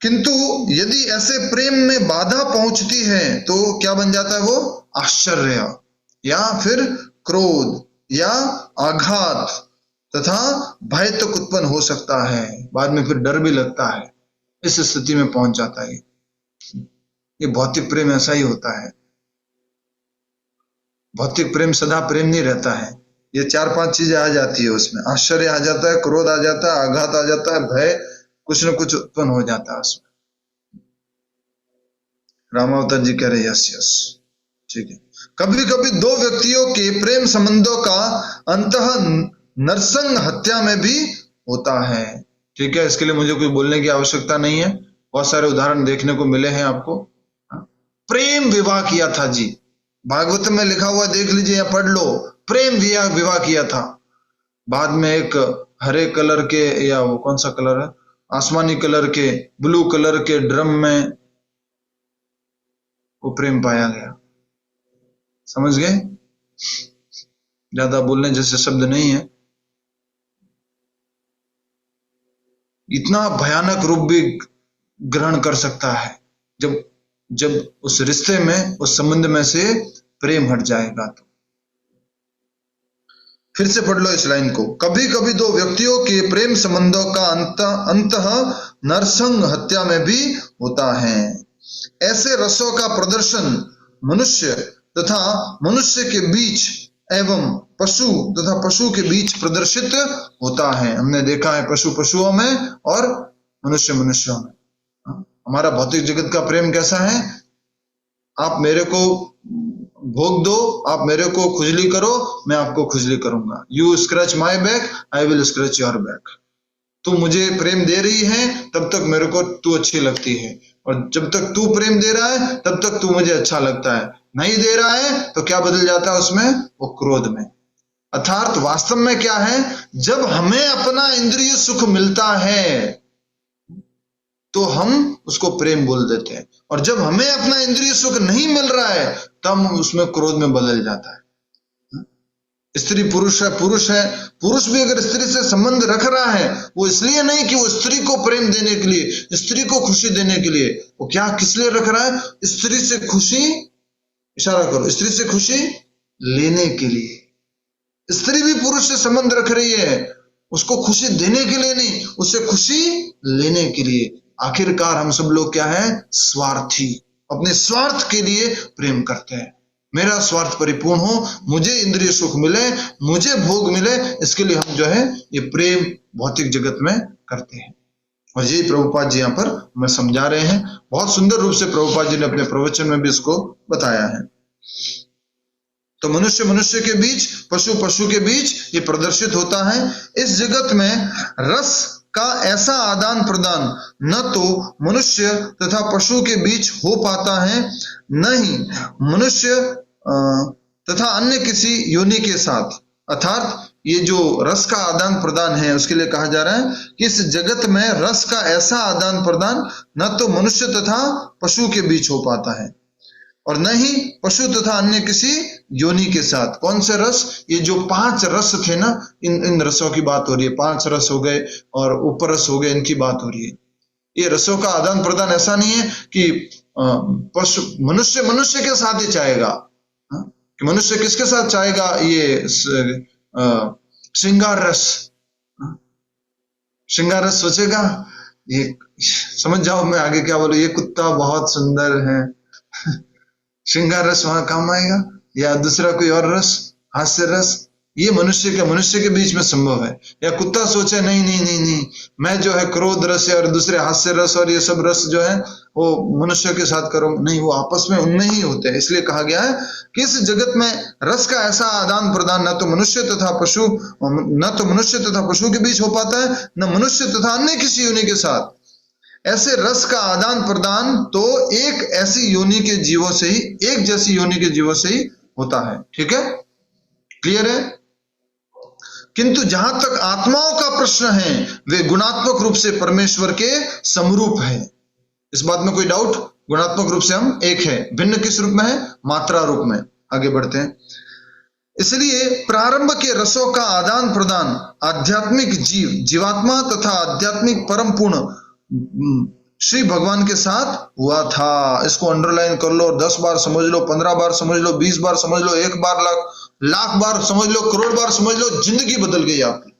Speaker 1: किंतु यदि ऐसे प्रेम में बाधा पहुंचती है तो क्या बन जाता है? वो आश्चर्य या फिर क्रोध या आघात तथा भय तक उत्पन्न हो सकता है। बाद में फिर डर भी लगता है, इस स्थिति में पहुंच जाता है। ये भौतिक प्रेम ऐसा ही होता है। भौतिक प्रेम सदा प्रेम नहीं रहता है। ये 4-5 चीजें आ जाती है उसमें, आश्चर्य आ जाता है, क्रोध आ जाता है, आघात आ जाता है, भय कुछ न कुछ उत्पन्न हो जाता है उसमें। रामावतार जी कह रहे यस यस। ठीक है, कभी कभी 2 व्यक्तियों के प्रेम संबंधों का अंतः नरसंग हत्या में भी होता है। ठीक है, इसके लिए मुझे कोई बोलने की आवश्यकता नहीं है, बहुत सारे उदाहरण देखने को मिले हैं आपको। प्रेम विवाह किया था जी, भागवत में लिखा हुआ देख लीजिए या पढ़ लो, प्रेम विवाह किया था। बाद में एक हरे कलर के, या वो कौन सा कलर है, आसमानी कलर के, ब्लू कलर के ड्रम में वो प्रेम पाया गया। समझ गए? ज्यादा बोलने जैसे शब्द नहीं है। इतना भयानक रूप भी ग्रहण कर सकता है जब उस रिश्ते में, उस संबंध में से प्रेम हट जाएगा। तो फिर से पढ़ लो इस लाइन को। कभी कभी 2 व्यक्तियों के प्रेम संबंधों का अंतः नरसंग हत्या में भी होता है। ऐसे रसों का प्रदर्शन मनुष्य तथा मनुष्य के बीच एवं पशु तथा पशु के बीच प्रदर्शित होता है। हमने देखा है पशु पशुओं में और मनुष्य मनुष्यों में। हमारा भौतिक जगत का प्रेम कैसा है? आप मेरे को भोग दो, आप मेरे को खुजली करो, मैं आपको खुजली करूंगा। You scratch my back, I will scratch your back. तू मुझे प्रेम दे रही है तब तक मेरे को तू अच्छी लगती है, और जब तक तू प्रेम दे रहा है तब तक तू मुझे अच्छा लगता है। नहीं दे रहा है तो क्या बदल जाता है उसमें, वो क्रोध में। अर्थात वास्तव में क्या है, जब हमें अपना इंद्रिय सुख मिलता है तो हम उसको प्रेम बोल देते हैं, और जब हमें अपना इंद्रिय सुख नहीं मिल रहा है तब उसमें क्रोध में बदल जाता है। स्त्री पुरुष है, पुरुष भी अगर स्त्री से संबंध रख रहा है, वो इसलिए नहीं कि वो स्त्री को प्रेम देने के लिए, स्त्री को खुशी देने के लिए, वो क्या किस लिए रख रहा है, स्त्री से खुशी, इशारा करो, स्त्री से खुशी लेने के लिए। स्त्री भी पुरुष से संबंध रख रही है, उसको खुशी देने के लिए नहीं, उससे खुशी लेने के लिए। आखिरकार हम सब लोग क्या है, स्वार्थी, अपने स्वार्थ के लिए प्रेम करते हैं। मेरा स्वार्थ परिपूर्ण हो, मुझे इंद्रिय सुख मिले, मुझे भोग मिले, इसके लिए हम जो है ये प्रेम भौतिक जगत में करते हैं। और यही प्रभुपाद जी यहाँ पर हमें समझा रहे हैं। बहुत सुंदर रूप से प्रभुपाद जी ने अपने प्रवचन में भी इसको बताया है। तो मनुष्य मनुष्य के बीच, पशु पशु के बीच ये प्रदर्शित होता है। इस जगत में रस का ऐसा आदान प्रदान न तो मनुष्य तथा पशु के बीच हो पाता है, न ही मनुष्य तथा अन्य किसी योनि के साथ। अर्थात ये जो रस का आदान प्रदान है उसके लिए कहा जा रहा है कि इस जगत में रस का ऐसा आदान प्रदान न तो मनुष्य तथा पशु के बीच हो पाता है, और न ही पशु तथा अन्य किसी योनि के साथ। कौन से रस, ये जो 5 रस थे ना, इन रसों की बात हो रही है। 5 रस हो गए और ऊपर रस हो गए, इनकी बात हो रही है। ये रसों का आदान प्रदान ऐसा नहीं है कि पशु मनुष्य मनुष्य के साथ ही चाहेगा, कि मनुष्य किसके साथ चाहेगा, ये श्रृंगार रस, श्रृंगार रस सोचेगा, ये समझ जाओ मैं आगे क्या बोलूं, ये कुत्ता बहुत सुंदर है, श्रृंगार रस वहां काम आएगा, या दूसरा कोई और रस, हास्य रस, ये मनुष्य के बीच में संभव है। या कुत्ता सोचे नहीं नहीं नहीं नहीं, मैं जो है क्रोध रस और दूसरे हास्य रस और ये सब रस जो है वो मनुष्य के साथ करूंगा, नहीं, वो आपस में उनमें ही होते हैं। इसलिए कहा गया है कि इस जगत में रस का ऐसा आदान प्रदान न तो मनुष्य तथा पशु के बीच हो पाता है, न मनुष्य तथा अन्य किसी योनि के साथ। ऐसे रस का आदान प्रदान तो एक ऐसी योनि के जीवों से ही, एक जैसी योनि के जीवों से ही होता है। ठीक है, क्लियर है। किंतु जहां तक आत्माओं का प्रश्न है, वे गुणात्मक रूप से परमेश्वर के समरूप है। इस बात में कोई डाउट, गुणात्मक रूप से हम एक है। भिन्न किस रूप में है, मात्रा रूप में। आगे बढ़ते हैं। इसलिए प्रारंभ के रसों का आदान प्रदान आध्यात्मिक जीवात्मा तथा आध्यात्मिक परम पूर्ण श्री भगवान के साथ हुआ था। इसको अंडरलाइन कर लो, 10 बार समझ लो, 15 बार समझ लो, 20 बार समझ लो, 1 बार, लाख बार समझ लो, करोड़ बार समझ लो, जिंदगी बदल गई आपकी।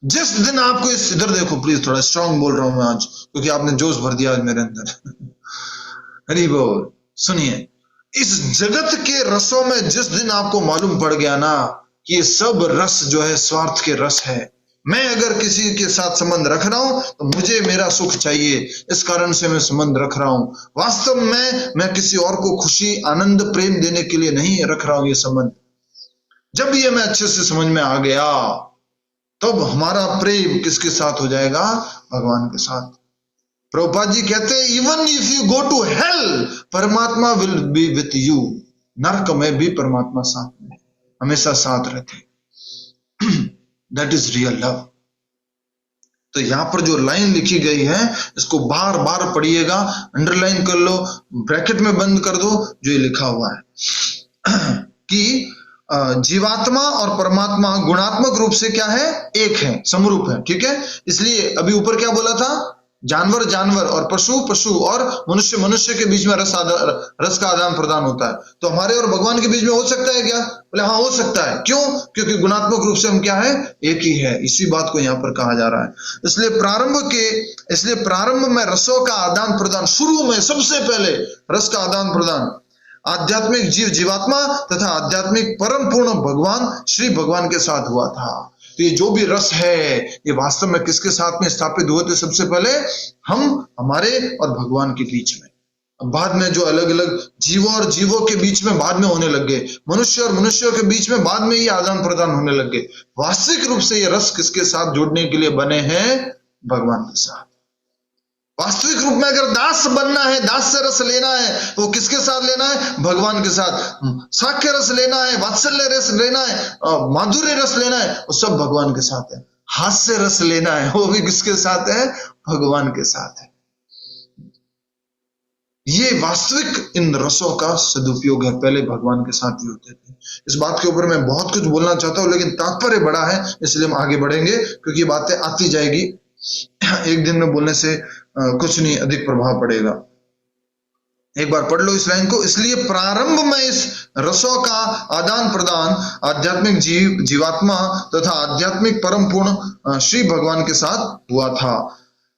Speaker 1: जिस दिन आपको इधर देखो प्लीज, थोड़ा स्ट्रांग बोल रहा हूं मैं आज, क्योंकि आपने जोश भर दिया आज मेरे अंदर। हरि बोल। सुनिए, इस जगत के रसों में जिस दिन आपको मालूम पड़ गया ना कि ये सब रस जो है स्वार्थ के रस है, मैं अगर किसी के साथ संबंध रख रहा हूं तो मुझे मेरा सुख चाहिए, इस कारण से मैं संबंध रख रहा हूं। वास्तव में मैं किसी और को खुशी, आनंद, प्रेम देने के लिए नहीं रख रहा हूं ये संबंध। जब ये मैं अच्छे से समझ में आ गया, तब हमारा प्रेम किसके साथ हो जाएगा, भगवान के साथ। प्रभुपाद जी कहते हैं, even if you go to hell, परमात्मा विल बी विथ यू। नरक में भी परमात्मा साथ में, हमेशा साथ रहते। That is real love. तो यहां पर जो लाइन लिखी गई है इसको बार बार पढ़िएगा, अंडरलाइन कर लो, ब्रैकेट में बंद कर दो जो ये लिखा हुआ है कि जीवात्मा और परमात्मा गुणात्मक रूप से क्या है, एक है, समरूप है। ठीक है, इसलिए अभी ऊपर क्या बोला था, जानवर जानवर और पशु पशु और मनुष्य मनुष्य के बीच में रस का आदान प्रदान होता है। तो हमारे और भगवान के बीच में हो सकता है क्या, बोले हाँ हो सकता है। क्यों, क्योंकि गुणात्मक रूप से हम क्या है, एक ही है। इसी बात को यहाँ पर कहा जा रहा है। इसलिए प्रारंभ में रसों का आदान प्रदान, शुरू में सबसे पहले रस का आदान प्रदान आध्यात्मिक जीवात्मा तथा आध्यात्मिक परम पूर्ण भगवान श्री भगवान के साथ हुआ था। तो ये जो भी रस है ये वास्तव में किसके साथ में स्थापित हुए थे, सबसे पहले हमारे और भगवान के बीच में। बाद में जो अलग अलग जीवों और जीवों के बीच में बाद में होने लग गए, मनुष्य और मनुष्यों के बीच में बाद में ये आदान प्रदान होने लग गए। वास्तविक रूप से ये रस किसके साथ जोड़ने के लिए बने हैं, भगवान के साथ। वास्तविक रूप में अगर दास बनना है, दास से रस लेना है, तो वो किसके साथ लेना है? भगवान के साथ। साख्य रस लेना है, वात्सल्य रस लेना है, माधुर्य रस लेना है, वो सब भगवान के साथ है। हास्य रस लेना है, वो भी किसके साथ है? भगवान के साथ है। ये वास्तविक इन रसों का सदुपयोग है। पहले भगवान के साथ ही होते थे। इस बात के ऊपर मैं बहुत कुछ बोलना चाहता हूं, लेकिन तात्पर्य बड़ा है, इसलिए हम आगे बढ़ेंगे, क्योंकि बातें आती जाएगी। एक दिन में बोलने से कुछ नहीं अधिक प्रभाव पड़ेगा। एक बार पढ़ लो इस लाइन को। इसलिए प्रारंभ में इस रसों का आदान प्रदान आध्यात्मिक जीवात्मा तथा आध्यात्मिक परम पूर्ण श्री भगवान के साथ हुआ था।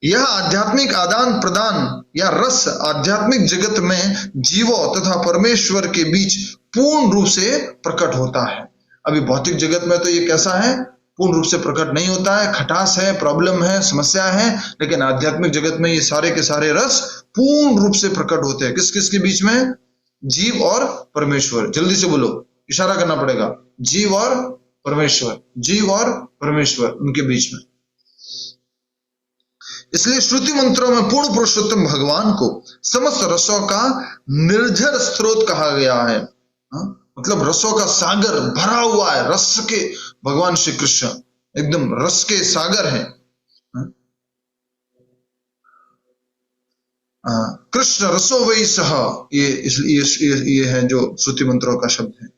Speaker 1: यह आध्यात्मिक आदान प्रदान या रस आध्यात्मिक जगत में जीवों तथा परमेश्वर के बीच पूर्ण रूप से प्रकट होता है। अभी भौतिक जगत में तो ये कैसा है? पूर्ण रूप से प्रकट नहीं होता है, खटास है, प्रॉब्लम है, समस्या है। लेकिन आध्यात्मिक जगत में ये सारे के सारे रस पूर्ण रूप से प्रकट होते हैं। किस किस के बीच में? जीव और परमेश्वर। जल्दी से बोलो, इशारा करना पड़ेगा। जीव और परमेश्वर, जीव और परमेश्वर, उनके बीच में। इसलिए श्रुति मंत्रों में पूर्ण पुरुषोत्तम भगवान को समस्त रसों का निर्झर स्रोत कहा गया है। मतलब रसों का सागर भरा हुआ है, रस के भगवान श्री कृष्ण एकदम रस के सागर हैं। कृष्ण रसो वही सह, ये है जो श्रुति मंत्रों का शब्द है।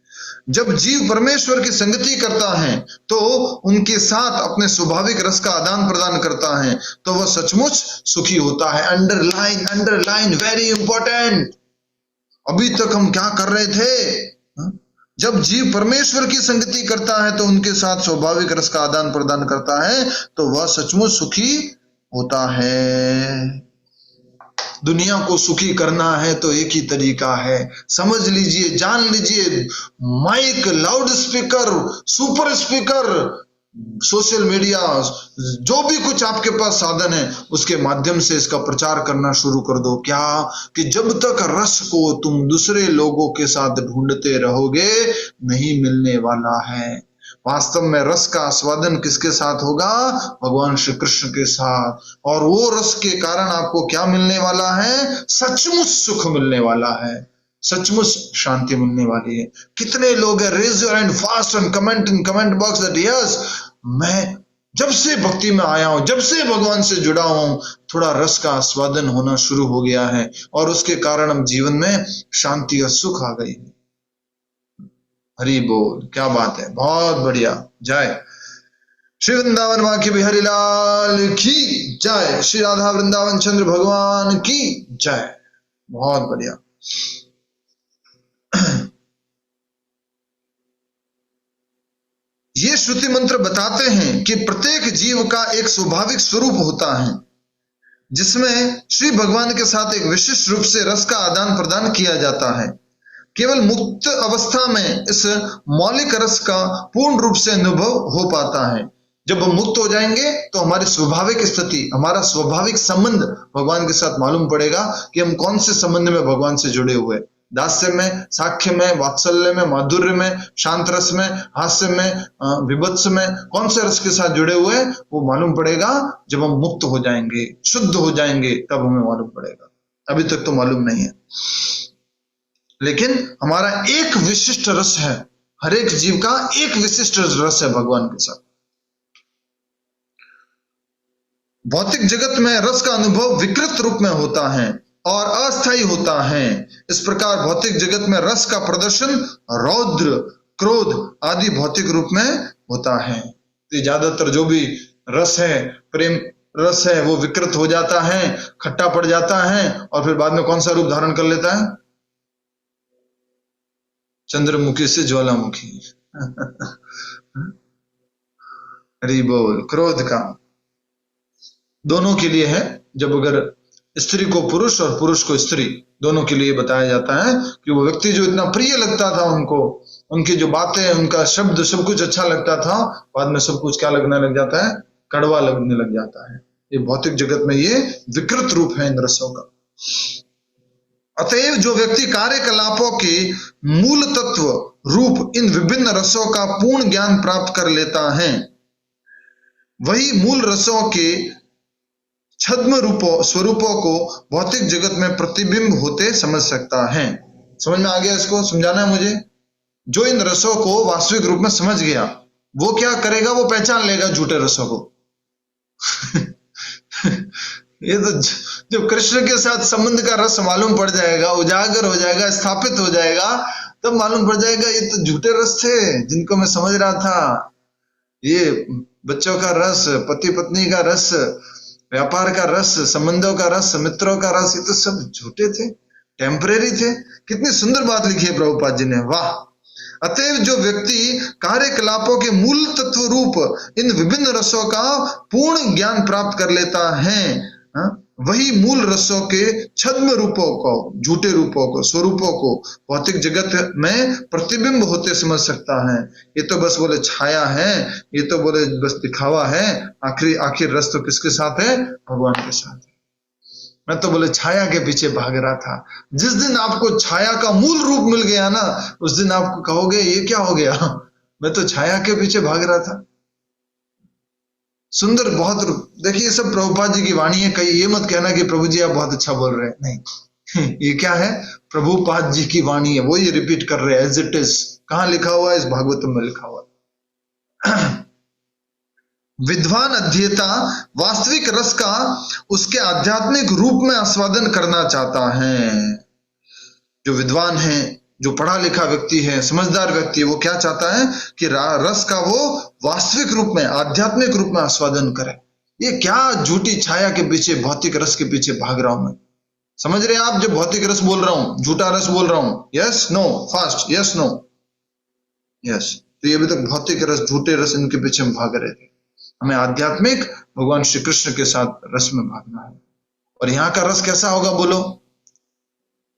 Speaker 1: जब जीव परमेश्वर की संगति करता है तो उनके साथ अपने स्वाभाविक रस का आदान प्रदान करता है, तो वह सचमुच सुखी होता है। Underline underline, very important. अभी तक हम क्या कर रहे थे? जब जीव परमेश्वर की संगति करता है तो उनके साथ स्वाभाविक रस का आदान प्रदान करता है, तो वह सचमुच सुखी होता है। दुनिया को सुखी करना है तो एक ही तरीका है, समझ लीजिए, जान लीजिए। Mic, loud speaker, super speaker, social media, जो भी कुछ आपके पास साधन है, उसके माध्यम से इसका प्रचार करना शुरू कर दो। क्या? कि जब तक रस को तुम दूसरे लोगों के साथ ढूंढते रहोगे, नहीं मिलने वाला है। वास्तव में रस का आस्वादन किसके साथ होगा? भगवान श्री कृष्ण के साथ। और वो रस के कारण आपको क्या मिलने वाला है? सचमुच सुख मिलने वाला है, सचमुच शांति मिलने वाली है। कितने लोग हैं? Raise your hand fast and comment in comment box that yes, मैं जब से भक्ति में आया हूं, जब से भगवान से जुड़ा हूं, थोड़ा रस का आस्वादन होना शुरू हो गया है और उसके कारण हम जीवन में शांति और सुख आ गई है। हरि बोल, क्या बात है, बहुत बढ़िया। जय श्री वृंदावन मां की बिहारी लाल की जय, श्री राधा वृंदावन चंद्र भगवान की जय। बहुत बढ़िया। ये श्रुति मंत्र बताते हैं कि प्रत्येक जीव का एक स्वाभाविक स्वरूप होता है, जिसमें श्री भगवान के साथ एक विशिष्ट रूप से रस का आदान प्रदान किया जाता है। केवल मुक्त अवस्था में इस मौलिक रस का पूर्ण रूप से अनुभव हो पाता है। जब हम मुक्त हो जाएंगे तो हमारी स्वाभाविक स्थिति, हमारा स्वाभाविक संबंध भगवान के साथ मालूम पड़ेगा कि हम कौन से संबंध में भगवान से जुड़े हुए। दास्य में, साख्य में, वात्सल्य में, माधुर्य में, शांत रस में, हास्य में, विभत्स में, कौन से रस के साथ जुड़े हुए, वो मालूम पड़ेगा जब हम मुक्त हो जाएंगे, शुद्ध हो जाएंगे, तब हमें मालूम पड़ेगा। अभी तक तो मालूम नहीं है। लेकिन हमारा एक विशिष्ट रस है, हर एक जीव का एक विशिष्ट रस है भगवान के साथ। भौतिक जगत में रस का अनुभव विकृत रूप में होता है और अस्थायी होता है। इस प्रकार भौतिक जगत में रस का प्रदर्शन रौद्र, क्रोध आदि भौतिक रूप में होता है। तो ज्यादातर जो भी रस है, प्रेम रस है, वो विकृत हो जाता है, खट्टा पड़ जाता है और फिर बाद में कौन सा रूप धारण कर लेता है? चंद्रमुखी से ज्वालामुखी। हरि बोल। क्रोध का दोनों के लिए है। जब अगर स्त्री को पुरुष और पुरुष को स्त्री, दोनों के लिए बताया जाता है कि वो व्यक्ति जो इतना प्रिय लगता था उनको, उनकी जो बातें, उनका शब्द, सब कुछ अच्छा लगता था, बाद में सब कुछ क्या लगने लग जाता है? कड़वा लगने लग जाता है। ये भौतिक जगत में ये विकृत रूप है इन रसों का। अतएव जो व्यक्ति कार्यकलापों के मूल तत्व रूप इन विभिन्न रसों का पूर्ण ज्ञान प्राप्त कर लेता है, वही मूल रसों के छद्म रूपों स्वरूपों को भौतिक जगत में प्रतिबिंब होते समझ सकता है। समझ में आ गया? इसको समझाना है मुझे। जो इन रसों को वास्तविक रूप में समझ गया वो क्या करेगा? वो पहचान लेगा झूठे रसों को। ये तो जब कृष्ण के साथ संबंध का रस मालूम पड़ जाएगा, उजागर हो जाएगा, स्थापित हो जाएगा, तब मालूम पड़ जाएगा ये तो झूठे रस थे जिनको मैं समझ रहा था। ये बच्चों का रस, पति पत्नी का रस, व्यापार का रस, संबंधों का रस, मित्रों का रस, ये तो सब झूठे थे, टेम्परेरी थे। कितनी सुंदर बात लिखी है प्रभुपाद जी ने, वाह। अतएव जो व्यक्ति कार्यकलापों के मूल तत्व रूप इन विभिन्न रसों का पूर्ण ज्ञान प्राप्त कर लेता है, वही मूल रसों के छद्म रूपों को, झूठे रूपों को, स्वरूपों को भौतिक जगत में प्रतिबिंब होते समझ सकता है। ये तो बस बोले छाया है, ये तो बोले बस दिखावा है। आखिर रस तो किसके साथ है? भगवान के साथ है। मैं तो बोले छाया के पीछे भाग रहा था। जिस दिन आपको छाया का मूल रूप मिल गया ना, उस दिन आपको कहोगे ये क्या हो गया, मैं तो छाया के पीछे भाग रहा था। सुंदर, बहुत। देखिए सब प्रभुपाद जी की वाणी है। कहीं ये मत कहना कि प्रभु जी आप बहुत अच्छा बोल रहे हैं, नहीं। ये क्या है? प्रभुपाद जी की वाणी है, वो ये रिपीट कर रहे हैं एज इट इज। कहां लिखा हुआ है? इस भागवतम में लिखा हुआ है। विद्वान अध्येता वास्तविक रस का उसके आध्यात्मिक रूप में आस्वादन करना चाहता है। जो विद्वान है, जो पढ़ा लिखा व्यक्ति है, समझदार व्यक्ति है, वो क्या चाहता है कि रस का वो वास्तविक रूप में, आध्यात्मिक रूप में आस्वादन करे। ये क्या झूठी छाया के पीछे, भौतिक रस के पीछे भाग रहा हूं मैं? समझ रहे हैं आप? जो भौतिक रस बोल रहा हूं, झूठा रस बोल रहा हूं, yes no, fast, yes no, yes. तो ये अभी तक भौतिक रस, झूठे रस, इनके पीछे हम भाग रहे थे। हमें आध्यात्मिक भगवान श्री कृष्ण के साथ रस में भागना है। और यहाँ का रस कैसा होगा? बोलो,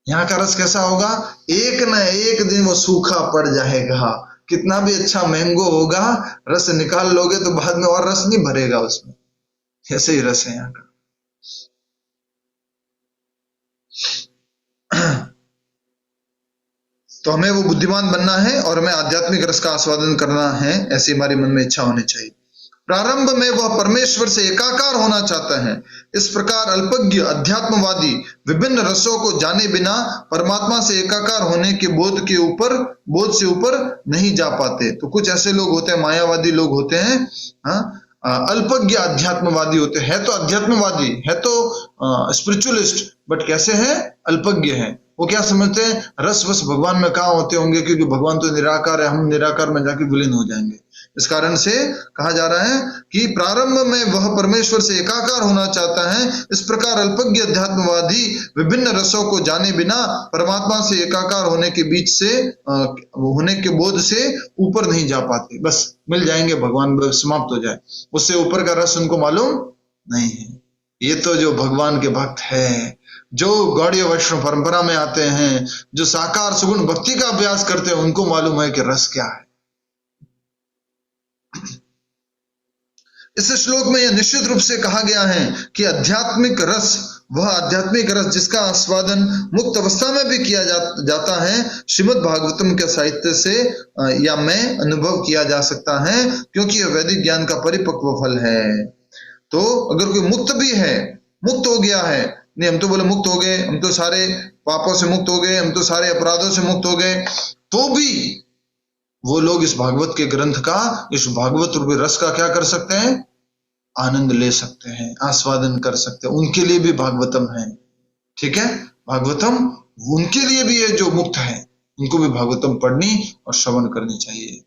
Speaker 1: यहाँ का रस कैसा होगा? एक न एक दिन वो सूखा पड़ जाएगा। कितना भी अच्छा मैंगो होगा, रस निकाल लोगे तो बाद में और रस नहीं भरेगा उसमें। ऐसे ही रस है यहाँ का। तो हमें वो बुद्धिमान बनना है और हमें आध्यात्मिक रस का आस्वादन करना है, ऐसी हमारे मन में इच्छा होनी चाहिए। प्रारंभ में वह परमेश्वर से एकाकार होना चाहता है। इस प्रकार अल्पज्ञ अध्यात्मवादी विभिन्न रसों को जाने बिना परमात्मा से एकाकार होने के बोध से ऊपर नहीं जा पाते। तो कुछ ऐसे लोग होते हैं, मायावादी लोग होते हैं, अल्पज्ञ अध्यात्मवादी होते हैं। है तो अध्यात्मवादी, है तो स्पिरिचुअलिस्ट, बट कैसे हैं? अल्पज्ञ हैं। वो क्या समझते हैं? रस वस भगवान में कहाँ होते होंगे, क्योंकि भगवान तो निराकार है, हम निराकार में जाके विलीन हो जाएंगे। इस कारण से कहा जा रहा है कि प्रारंभ में वह परमेश्वर से एकाकार होना चाहता है। इस प्रकार अल्पज्ञ अध्यात्मवादी विभिन्न रसों को जाने बिना परमात्मा से एकाकार होने के बीच से होने के बोध से ऊपर नहीं जा पाते। बस मिल जाएंगे भगवान, समाप्त हो जाए, उससे ऊपर का रस उनको मालूम नहीं है। ये तो जो भगवान के भक्त है, जो गौड़ीय वैष्णव परंपरा में आते हैं, जो साकार सुगुण भक्ति का अभ्यास करते हैं, उनको मालूम है कि रस क्या है। इस श्लोक में यह निश्चित रूप से कहा गया है कि आध्यात्मिक रस वह आध्यात्मिक रस जिसका आस्वादन मुक्त अवस्था में भी किया जाता है, श्रीमद् भागवतम के साहित्य से या में अनुभव किया जा सकता है, क्योंकि यह वैदिक ज्ञान का परिपक्व फल है। तो अगर कोई मुक्त भी है, मुक्त हो गया है, नहीं हम तो बोले मुक्त हो गए, हम तो सारे पापों से मुक्त हो गए, हम तो सारे अपराधों से मुक्त हो गए, तो भी वो लोग इस भागवत के ग्रंथ का, इस भागवत रूपी रस का क्या कर सकते हैं? आनंद ले सकते हैं, आस्वादन कर सकते हैं। उनके लिए भी भागवतम है, ठीक है? भागवतम उनके लिए भी है जो मुक्त है, उनको भी भागवतम पढ़नी और श्रवण करनी चाहिए।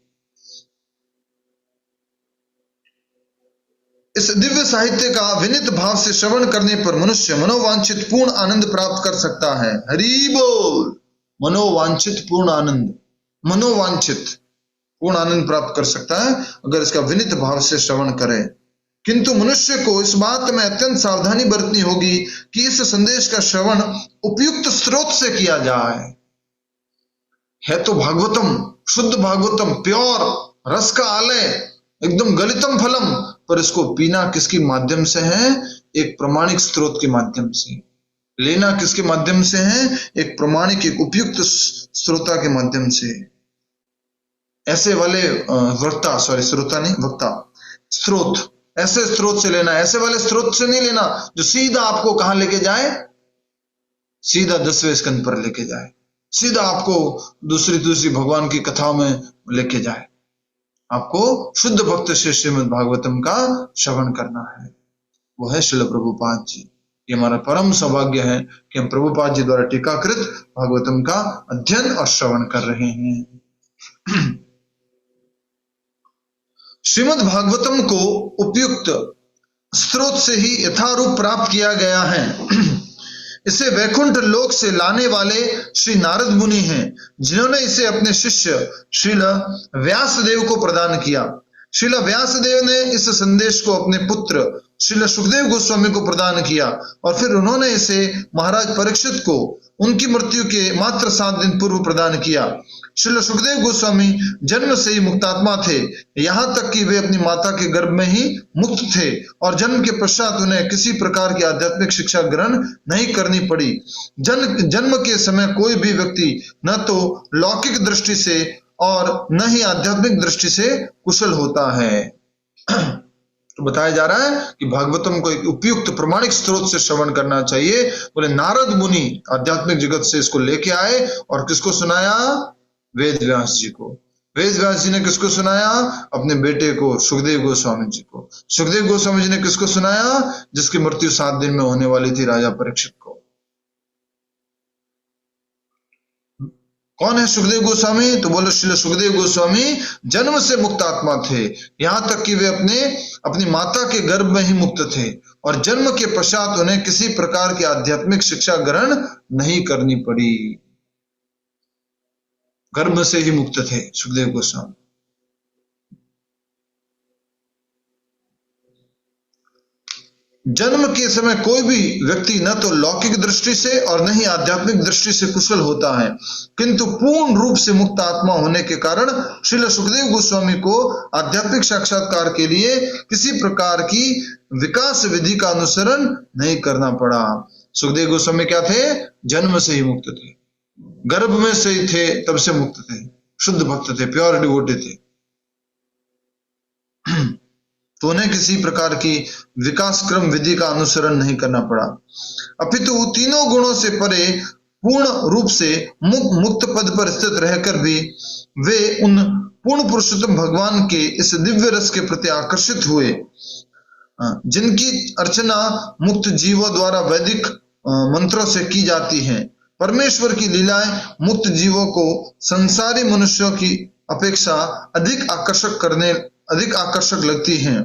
Speaker 1: इस दिव्य साहित्य का विनित भाव से श्रवण करने पर मनुष्य मनोवांछित पूर्ण आनंद प्राप्त कर सकता है। हरि बोल। मनोवांछित पूर्ण आनंद, मनोवांछित पूर्ण आनंद प्राप्त कर सकता है अगर इसका विनित भाव से श्रवण करे। किंतु मनुष्य को इस बात में अत्यंत सावधानी बरतनी होगी कि इस संदेश का श्रवण उपयुक्त स्रोत से किया जाए। है तो भागवतम, शुद्ध भागवतम, प्योर रस का आलय, एकदम गलितम फलम, पर इसको पीना किसके माध्यम से है? एक प्रमाणिक स्रोत के माध्यम से। लेना किसके माध्यम से है? एक प्रमाणिक, एक उपयुक्त श्रोता के माध्यम से। ऐसे वाले वक्ता, सॉरी श्रोता नहीं, वक्ता, स्रोत, ऐसे स्रोत से लेना, ऐसे वाले स्रोत से नहीं लेना जो सीधा आपको कहां लेके जाए, सीधा 10वें स्कंद पर लेके जाए, सीधा आपको दूसरी भगवान की कथाओं में लेके जाए। आपको शुद्ध भक्त से श्रीमद् भागवतम का श्रवण करना है, वो है श्रील प्रभुपाद जी। ये हमारा परम सौभाग्य है कि हम प्रभुपाद जी द्वारा टीकाकृत भागवतम का अध्ययन और श्रवण कर रहे हैं। श्रीमद् भागवतम को उपयुक्त स्रोत से ही यथारूप प्राप्त किया गया है। इसे वैकुंठ लोक से लाने वाले श्री नारद मुनि हैं, जिन्होंने इसे अपने शिष्य श्रील व्यासदेव को प्रदान किया। श्रील व्यासदेव ने इस संदेश को अपने पुत्र श्रील सुखदेव गोस्वामी को प्रदान किया और फिर उन्होंने इसे महाराज परीक्षित को उनकी मृत्यु के मात्र 7 दिन पूर्व प्रदान किया। श्रील सुखदेव गोस्वामी जन्म से ही मुक्तात्मा थे, यहाँ तक कि वे अपनी माता के गर्भ में ही मुक्त थे और जन्म के पश्चात उन्हें किसी प्रकार की आध्यात्मिक शिक्षा ग्रहण नहीं करनी पड़ी। जन्म के समय कोई भी व्यक्ति न तो लौकिक दृष्टि से और न ही आध्यात्मिक दृष्टि से कुशल होता है। तो बताया जा रहा है कि भागवतम को एक उपयुक्त प्रमाणिक स्रोत से श्रवण करना चाहिए। बोले नारद मुनि आध्यात्मिक जगत से इसको लेके आए और किसको सुनाया? वेद व्यास जी को। वेद व्यास जी ने किसको सुनाया? अपने बेटे को सुखदेव गोस्वामी जी को। सुखदेव गोस्वामी जी ने किसको सुनाया? जिसकी मृत्यु 7 दिन में होने वाली थी, राजा परीक्षित को। कौन है सुखदेव गोस्वामी? तो बोलो श्री सुखदेव गोस्वामी जन्म से मुक्त आत्मा थे, यहां तक कि वे अपनी माता के गर्भ में ही मुक्त थे और जन्म के पश्चात उन्हें किसी प्रकार की आध्यात्मिक शिक्षा ग्रहण नहीं करनी पड़ी। गर्भ से ही मुक्त थे सुखदेव गोस्वामी। जन्म के समय कोई भी व्यक्ति न तो लौकिक दृष्टि से और न ही आध्यात्मिक दृष्टि से कुशल होता है, किंतु पूर्ण रूप से मुक्त आत्मा होने के कारण श्रील सुखदेव गोस्वामी को आध्यात्मिक साक्षात्कार के लिए किसी प्रकार की विकास विधि का अनुसरण नहीं करना पड़ा। सुखदेव गोस्वामी क्या थे? जन्म से ही मुक्त थे, गर्भ में से ही थे, तब से मुक्त थे, शुद्ध भक्त थे, प्योर डिवोटी थे। तो उन्हें किसी प्रकार की विकास क्रम विधि का अनुसरण नहीं करना पड़ा, अपितु तीनों गुणों से परे पूर्ण रूप से मुक्त पद पर स्थित रहकर भी वे उन पूर्ण पुरुषोत्तम भगवान के इस दिव्य रस के प्रति आकर्षित हुए, जिनकी अर्चना मुक्त जीवों द्वारा वैदिक मंत्रों से की जाती है। परमेश्वर की लीलाएं मुक्त जीवों को संसारी मनुष्यों की अपेक्षा अधिक आकर्षक लगती हैं।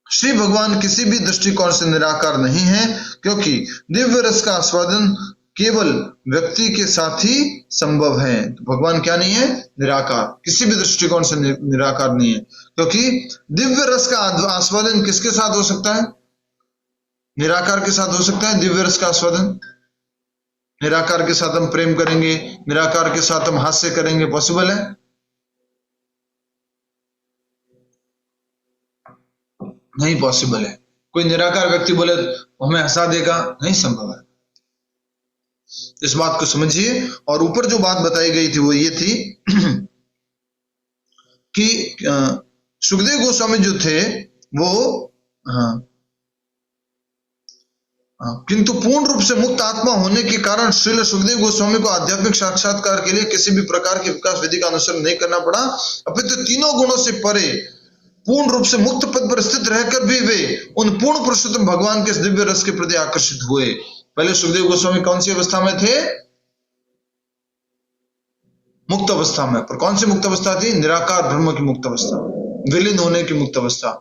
Speaker 1: श्री भगवान किसी भी दृष्टिकोण से निराकार नहीं है, क्योंकि दिव्य रस का आस्वादन केवल व्यक्ति के साथ ही संभव है। तो भगवान क्या नहीं है? निराकार, किसी भी दृष्टिकोण से निराकार नहीं है, क्योंकि दिव्य रस का आस्वादन किसके साथ हो सकता है? निराकार के साथ हो सकता है दिव्य रस का आस्वादन। निराकार के साथ हम प्रेम करेंगे, निराकार के साथ हम हास्य करेंगे, पॉसिबल है? नहीं पॉसिबल है। कोई निराकार व्यक्ति बोले हमें हंसा देगा, नहीं संभव है। इस बात को समझिए। और ऊपर जो बात बताई गई थी वो ये थी कि सुखदेव गोस्वामी जो थे वो किंतु पूर्ण रूप से मुक्त आत्मा होने के कारण श्रील सुखदेव गोस्वामी को आध्यात्मिक साक्षात्कार के लिए किसी भी प्रकार की विकास विधि का अनुसरण नहीं करना पड़ा, अपितु तीनों गुणों से परे पूर्ण रूप से मुक्त पद पर स्थित रहकर भी वे उन पूर्ण पुरुषोत्तम भगवान के इस दिव्य रस के प्रति आकर्षित हुए। पहले सुखदेव गोस्वामी कौन सी अवस्था में थे? मुक्त अवस्था में। पर कौन सी मुक्त अवस्था थी? निराकार ब्रह्म की मुक्त अवस्था, विलीन होने की मुक्त अवस्था।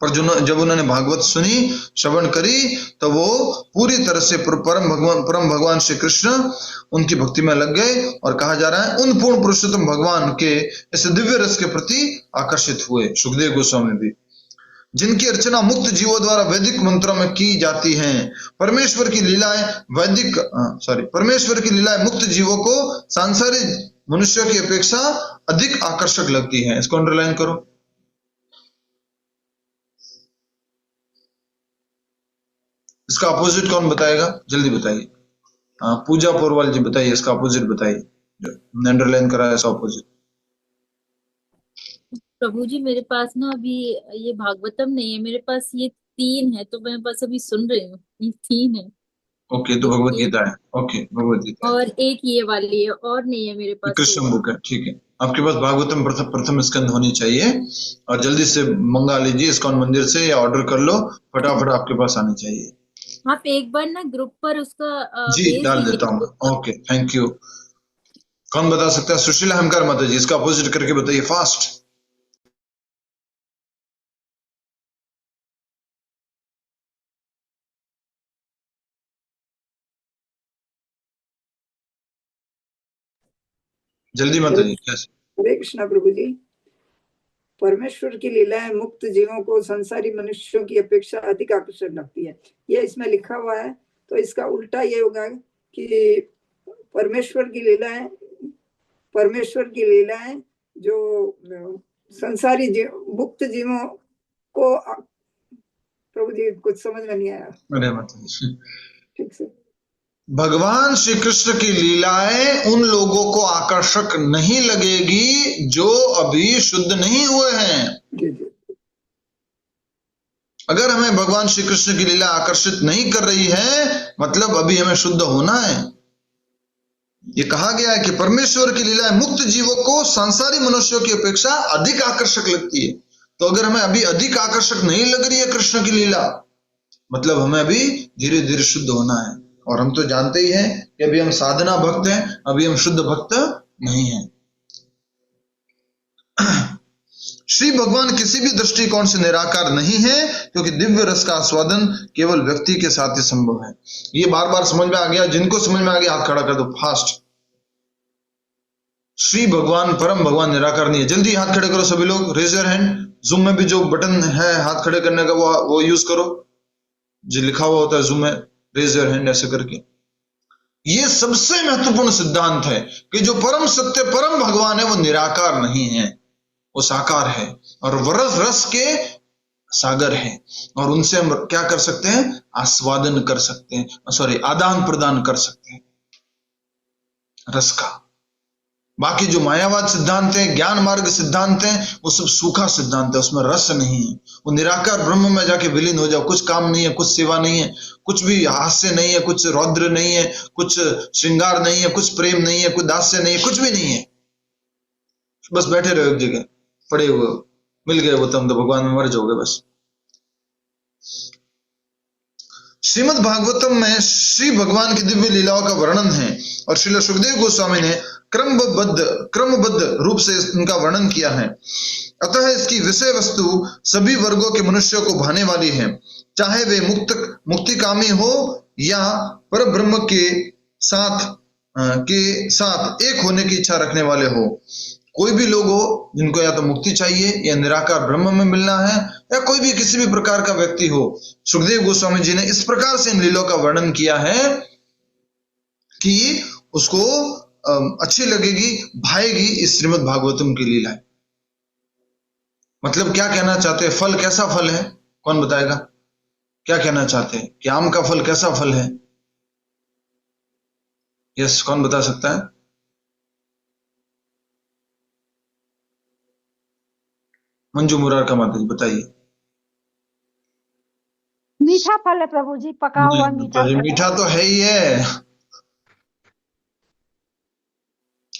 Speaker 1: पर जब उन्होंने भागवत सुनी, श्रवण करी, तो वो पूरी तरह से परम भगवान श्री कृष्ण उनकी भक्ति में लग गए और कहा जा रहा है उन पूर्ण पुरुषोत्तम भगवान के इस दिव्य रस के प्रति आकर्षित हुए सुखदेव गोस्वामी भी, जिनकी अर्चना मुक्त जीवों द्वारा वैदिक मंत्रों में की जाती हैं। परमेश्वर की लीलाएं मुक्त जीवों को सांसारिक मनुष्यों की अपेक्षा अधिक आकर्षक लगती हैं। इसको अंडरलाइन करो। इसका अपोजिट कौन बताएगा? जल्दी बताइए। पूजा पोरवाल जी बताइए, इसका अपोजिट बताइए। अंडरलाइन करा है इसका अपोजिट।
Speaker 7: प्रभु जी मेरे पास ना अभी ये भागवतम नहीं है, मेरे पास ये 3 है, तो मैं बस अभी सुन रही हूँ, ये 3 है।
Speaker 1: ओके, तो भगवत
Speaker 7: एक
Speaker 1: गीता है। ओके, भगवत गीता है,
Speaker 7: और एक ये वाली है, और नहीं है मेरे पास
Speaker 1: कृष्ण
Speaker 7: कोई।
Speaker 1: बुक है। ठीक है, आपके पास भागवतम प्रथम स्कंद होनी चाहिए, और जल्दी से मंगा लीजिए इस्कॉन मंदिर से, या ऑर्डर कर लो, फटाफट आपके पास आनी चाहिए।
Speaker 7: आप एक बार ना ग्रुप पर उसका
Speaker 1: जी
Speaker 7: भेज
Speaker 1: डाल
Speaker 7: दीजिए
Speaker 1: देता हूँ।
Speaker 7: उसका।
Speaker 1: Okay, thank you. कौन बता सकता है? सुशीला हमकर माता जी, इसका अपोजिट करके बताइए फास्ट। जल्दी माता जी, कैसे?
Speaker 8: हरे कृष्णा प्रभु जी। परमेश्वर की लीलाएं मुक्त जीवों को संसारी मनुष्यों की अपेक्षा अधिक आकर्षक लगती है, ये इसमें लिखा हुआ है। तो इसका उल्टा ये होगा कि परमेश्वर की लीलाएं जो संसारी मुक्त जीवों को, प्रभु जी कुछ समझ में नहीं आया।
Speaker 1: अरे माता जी,
Speaker 8: ठीक से।
Speaker 1: भगवान श्री कृष्ण की लीलाएं उन लोगों को आकर्षक नहीं लगेगी जो अभी शुद्ध नहीं हुए हैं।
Speaker 8: जी जी।
Speaker 1: अगर हमें भगवान श्री कृष्ण की लीला आकर्षित नहीं कर रही है, मतलब अभी हमें शुद्ध होना है। ये कहा गया है कि परमेश्वर की लीला मुक्त जीवों को सांसारिक मनुष्यों की अपेक्षा अधिक आकर्षक लगती है। तो अगर हमें अभी अधिक आकर्षक नहीं लग रही है कृष्ण की लीला, मतलब हमें अभी धीरे धीरे शुद्ध होना है। और हम तो जानते ही हैं कि अभी हम साधना भक्त हैं, अभी हम शुद्ध भक्त नहीं हैं। श्री भगवान किसी भी दृष्टिकोण से निराकार नहीं है, क्योंकि दिव्य रस का आस्वादन केवल व्यक्ति के साथ ही संभव है। ये बार बार समझ में आ गया? जिनको समझ में आ गया हाथ खड़ा कर दो फास्ट। श्री भगवान परम भगवान निराकार नहीं है। जल्दी हाथ खड़े करो सभी लोग, रेज योर हैंड। जूम में भी जो बटन है हाथ खड़े करने का वो यूज करो, जो लिखा हुआ होता है जूम में, रेज योर हैंड ऐसे करके। ये सबसे महत्वपूर्ण सिद्धांत है कि जो परम सत्य परम भगवान है वो निराकार नहीं है, वो साकार है और वरस रस के सागर है। और उनसे हम क्या कर सकते हैं? आस्वादन कर सकते हैं, सॉरी आदान प्रदान कर सकते हैं रस का। बाकी जो मायावाद सिद्धांत है, ज्ञान मार्ग सिद्धांत है, वो सब सूखा सिद्धांत है, उसमें रस नहीं है। वो निराकार ब्रह्म में जाके विलीन हो जाओ, कुछ काम नहीं है, कुछ सेवा नहीं है, कुछ भी हास्य नहीं है, कुछ रौद्र नहीं है, कुछ श्रृंगार नहीं है, कुछ प्रेम नहीं है, कुछ दास्य नहीं है, कुछ भी नहीं है। बस बैठे रहो एक जगह पड़े हुए, मिल गए वो तुम तो भगवान में मर जाओगे बस। श्रीमद् भागवतम में श्री भगवान की दिव्य लीलाओं का वर्णन है, और श्रील सुखदेव गोस्वामी ने क्रमबद्ध रूप से इनका वर्णन किया है। अतः इसकी विषय वस्तु सभी वर्गों के मनुष्यों को भाने वाली है, चाहे वे मुक्तिकामी हो या पर ब्रह्म के साथ एक होने की इच्छा रखने वाले हो। कोई भी लोग हो जिनको या तो मुक्ति चाहिए या निराकार ब्रह्म में मिलना है, या कोई भी किसी भी प्रकार का व्यक्ति हो। सुखदेव गोस्वामी जी ने इस प्रकार से इन लीलाओं का वर्णन किया है कि उसको अच्छी लगेगी, भाएगी इस श्रीमद् भागवतम की लीला। मतलब क्या कहना चाहते हैं? फल कैसा फल है? कौन बताएगा? क्या कहना चाहते हैं कि आम का फल कैसा फल है? यस, कौन बता सकता है? मंजू मुरार का माता जी बताइए।
Speaker 4: मीठा फल है प्रभु जी, पका हुआ मीठा फल।
Speaker 1: मीठा तो है ही है।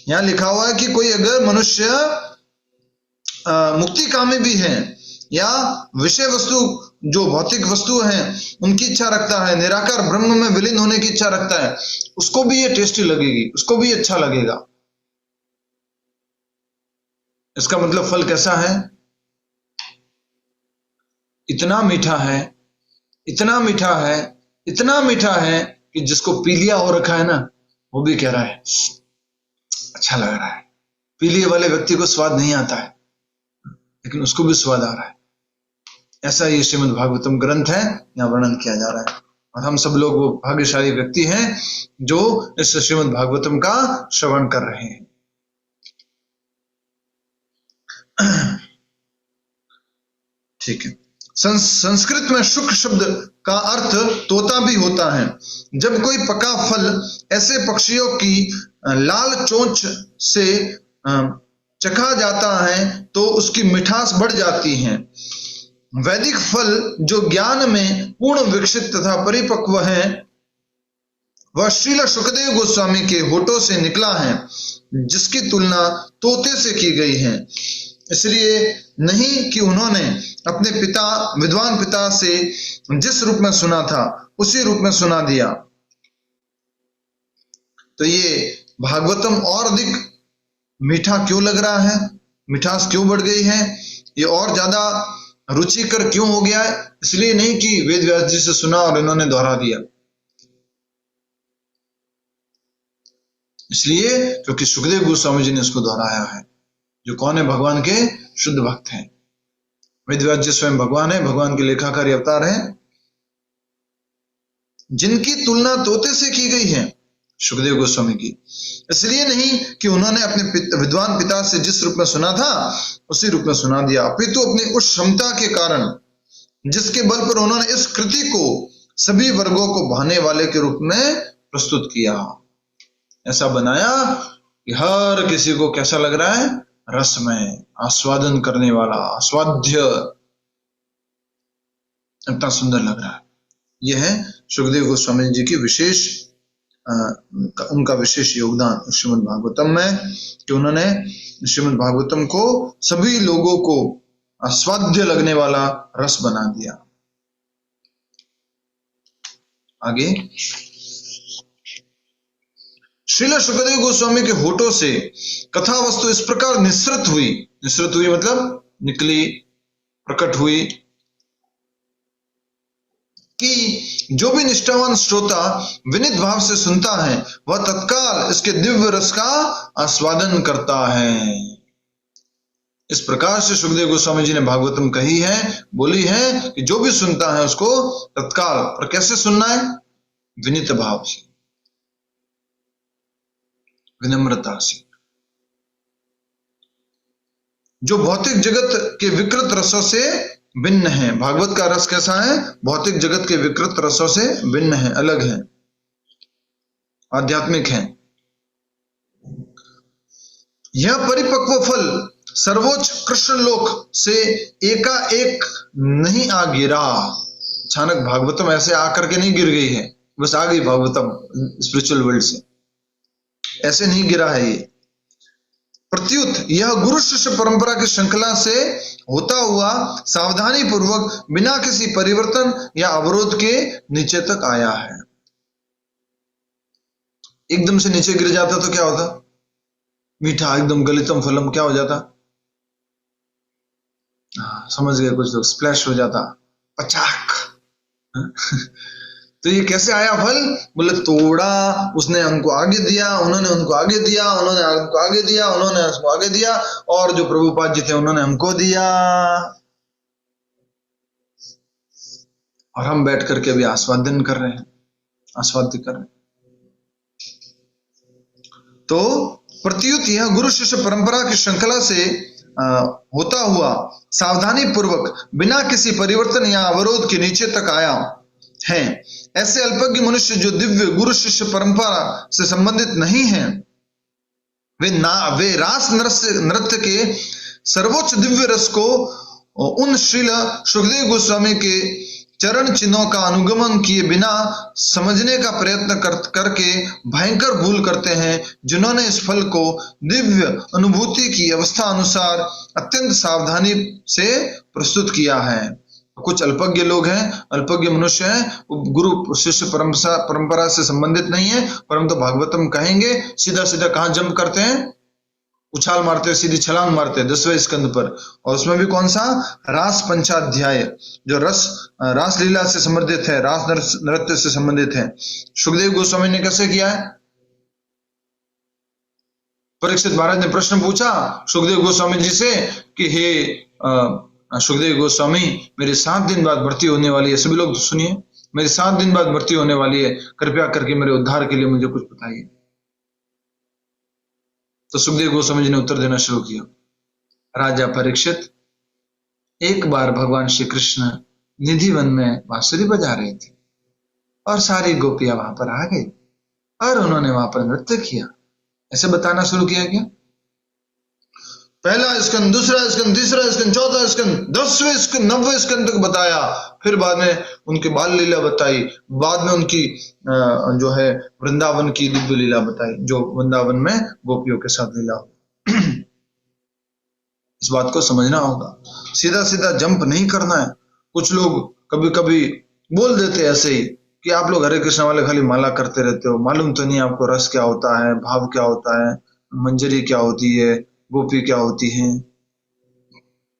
Speaker 1: यहां लिखा हुआ है कि कोई अगर मनुष्य मुक्ति कामी भी है या विषय वस्तु जो भौतिक वस्तु हैं उनकी इच्छा रखता है, निराकार ब्रह्म में विलीन होने की इच्छा रखता है, उसको भी ये टेस्टी लगेगी, उसको भी अच्छा लगेगा। इसका मतलब फल कैसा है? इतना मीठा है, इतना मीठा है, इतना मीठा है कि जिसको पी लिया हो रखा है ना, वो भी कह रहा है अच्छा लग रहा है। पी लिए वाले व्यक्ति को स्वाद नहीं आता है, लेकिन उसको भी स्वाद आ रहा है। ऐसा ये श्रीमद् भागवतम ग्रंथ है, यहाँ वर्णन किया जा रहा है। और हम सब लोग वो भाग्यशाली व्यक्ति हैं जो इस श्रीमद् भागवतम का श्रवण कर रहे हैं। ठीक है। संस्कृत में शुक शब्द का अर्थ तोता भी होता है। जब कोई पका फल ऐसे पक्षियों की लाल चोंच से चखा जाता है तो उसकी मिठास बढ़ जाती है। वैदिक फल जो ज्ञान में पूर्ण विकसित तथा परिपक्व है वह श्रील सुखदेव गोस्वामी के होठों से निकला है, जिसकी तुलना तोते से की गई है। इसलिए नहीं कि उन्होंने अपने पिता विद्वान पिता से जिस रूप में सुना था उसी रूप में सुना दिया। तो ये भागवतम और अधिक मीठा क्यों लग रहा है, मिठास क्यों बढ़ गई है, ये और ज्यादा रुचिकर क्यों हो गया है? इसलिए नहीं कि वेद व्यास जी से सुना और इन्होंने दोहरा दिया, इसलिए क्योंकि सुखदेव गोस्वामी जी ने इसको दोहराया है। जो कौन है? भगवान के शुद्ध भक्त हैं। वेद व्यास जी स्वयं भगवान है, भगवान के लेखाकारी अवतार हैं, जिनकी तुलना तोते से की गई है, सुखदेव गोस्वामी की। इसलिए नहीं कि उन्होंने अपने विद्वान पिता से जिस रूप में सुना था उसी रूप में सुना दिया, अपितु अपनी उस क्षमता के कारण जिसके बल पर उन्होंने इस कृति को सभी वर्गों को भाने वाले के रूप में प्रस्तुत किया, ऐसा बनाया कि हर किसी को कैसा लग रहा है? रस में आस्वादन करने वाला, आस्वाद्य, इतना सुंदर लग रहा है। यह है सुखदेव गोस्वामी जी की विशेष उनका विशेष योगदान श्रीमद् भागवतम में, कि उन्होंने श्रीमद् भागवतम को सभी लोगों को आस्वाद्य लगने वाला रस बना दिया। आगे, श्रील सुखदेव गोस्वामी के होठों से कथा वस्तु इस प्रकार निसृत हुई, निसृत हुई मतलब निकली, प्रकट हुई, कि जो भी निष्ठावान श्रोता विनित भाव से सुनता है वह तत्काल इसके दिव्य रस का आस्वादन करता है। इस प्रकार से सुखदेव गोस्वामी जी ने भागवतम कही है, बोली है कि जो भी सुनता है उसको तत्काल, और कैसे सुनना है? विनित भाव से, विनम्रता से। जो भौतिक जगत के विकृत रसों से भिन्न है। भागवत का रस कैसा है? भौतिक जगत के विकृत रसों से भिन्न है, अलग है, आध्यात्मिक है। यह परिपक्व फल सर्वोच्च कृष्ण लोक से एकाएक नहीं आ गिरा। अचानक भागवतम ऐसे आकर के नहीं गिर गई है, बस आ गई भागवतम स्पिरिचुअल वर्ल्ड से, ऐसे नहीं गिरा है ये। प्रत्युत यह गुरु शिष्य परंपरा की श्रृंखला से होता हुआ सावधानी पूर्वक बिना किसी परिवर्तन या अवरोध के नीचे तक आया है। एकदम से नीचे गिर जाता तो क्या होता? मीठा एकदम गलितम फलम क्या हो जाता? समझ गए कुछ लोग, स्प्लैश हो जाता, पचाक। तो ये कैसे आया फल? बोले तोड़ा, उसने हमको आगे दिया, उन्होंने उनको आगे दिया, उन्होंने हमको आगे दिया, उन्होंने हमको आगे दिया, और जो प्रभुपाद जी थे उन्होंने हमको दिया, और हम बैठ करके अभी आस्वादन कर रहे हैं, आस्वाद्य कर रहे हैं। तो प्रत्युत यह गुरु शिष्य परंपरा की श्रृंखला से होता हुआ सावधानी पूर्वक बिना किसी परिवर्तन या अवरोध के नीचे तक आया है। ऐसे अल्पज्ञ मनुष्य जो दिव्य गुरु शिष्य परंपरा से संबंधित नहीं हैं, वे रास नृत्य के सर्वोच्च दिव्य रस को उन श्रील सुखदेव गोस्वामी के चरण चिन्हों का अनुगमन किए बिना समझने का प्रयत्न करके भयंकर भूल करते हैं, जिन्होंने इस फल को दिव्य अनुभूति की अवस्था अनुसार अत्यंत सावधानी से प्रस्तुत किया है। कुछ अल्पज्ञ लोग हैं, अल्पज्ञ मनुष्य हैं, गुरु शिष्य परंपरा से संबंधित नहीं है, परंतु भागवतम कहेंगे सीधा सीधा कहां जंप करते हैं? उछाल मारते हैं, सीधी छलांग मारते हैं 10वें स्कंद पर। और उसमें भी कौन सा? रास पंचाध्याय, जो रास लीला से संबंधित है, रास नृत्य से संबंधित है। सुखदेव गोस्वामी ने कैसे किया है? परीक्षित महाराज ने प्रश्न पूछा सुखदेव गोस्वामी जी से कि हे सुखदेव गोस्वामी, मेरे 7 दिन बाद मृत्यु होने वाली है। सभी लोग तो सुनिए, मेरे 7 दिन बाद मृत्यु होने वाली है, कृपया करके मेरे उद्धार के लिए मुझे कुछ बताइए। तो सुखदेव गोस्वामी जी ने उत्तर देना शुरू किया, राजा परीक्षित, एक बार भगवान श्री कृष्ण निधि वन में बांसुरी बजा रहे थे और सारी गोपियां वहां पर आ गई और उन्होंने वहां पर नृत्य किया। ऐसे बताना शुरू किया क्या? पहला स्कंद, दूसरा स्कंद, तीसरा स्कंद, चौथा स्कंद, 10वें स्कंद, 90वें स्कंद तक बताया। फिर बाद में उनकी बाल लीला बताई, बाद में उनकी जो है वृंदावन की दिव्य लीला बताई, जो वृंदावन में गोपियों के साथ लीला हो। इस बात को समझना होगा, सीधा सीधा जंप नहीं करना है। कुछ लोग कभी कभी बोल देते ऐसे ही कि आप लोग हरे कृष्ण वाले खाली माला करते रहते हो, मालूम तो नहीं आपको रस क्या होता है, भाव क्या होता है, मंजरी क्या होती है, गोपी क्या होती है।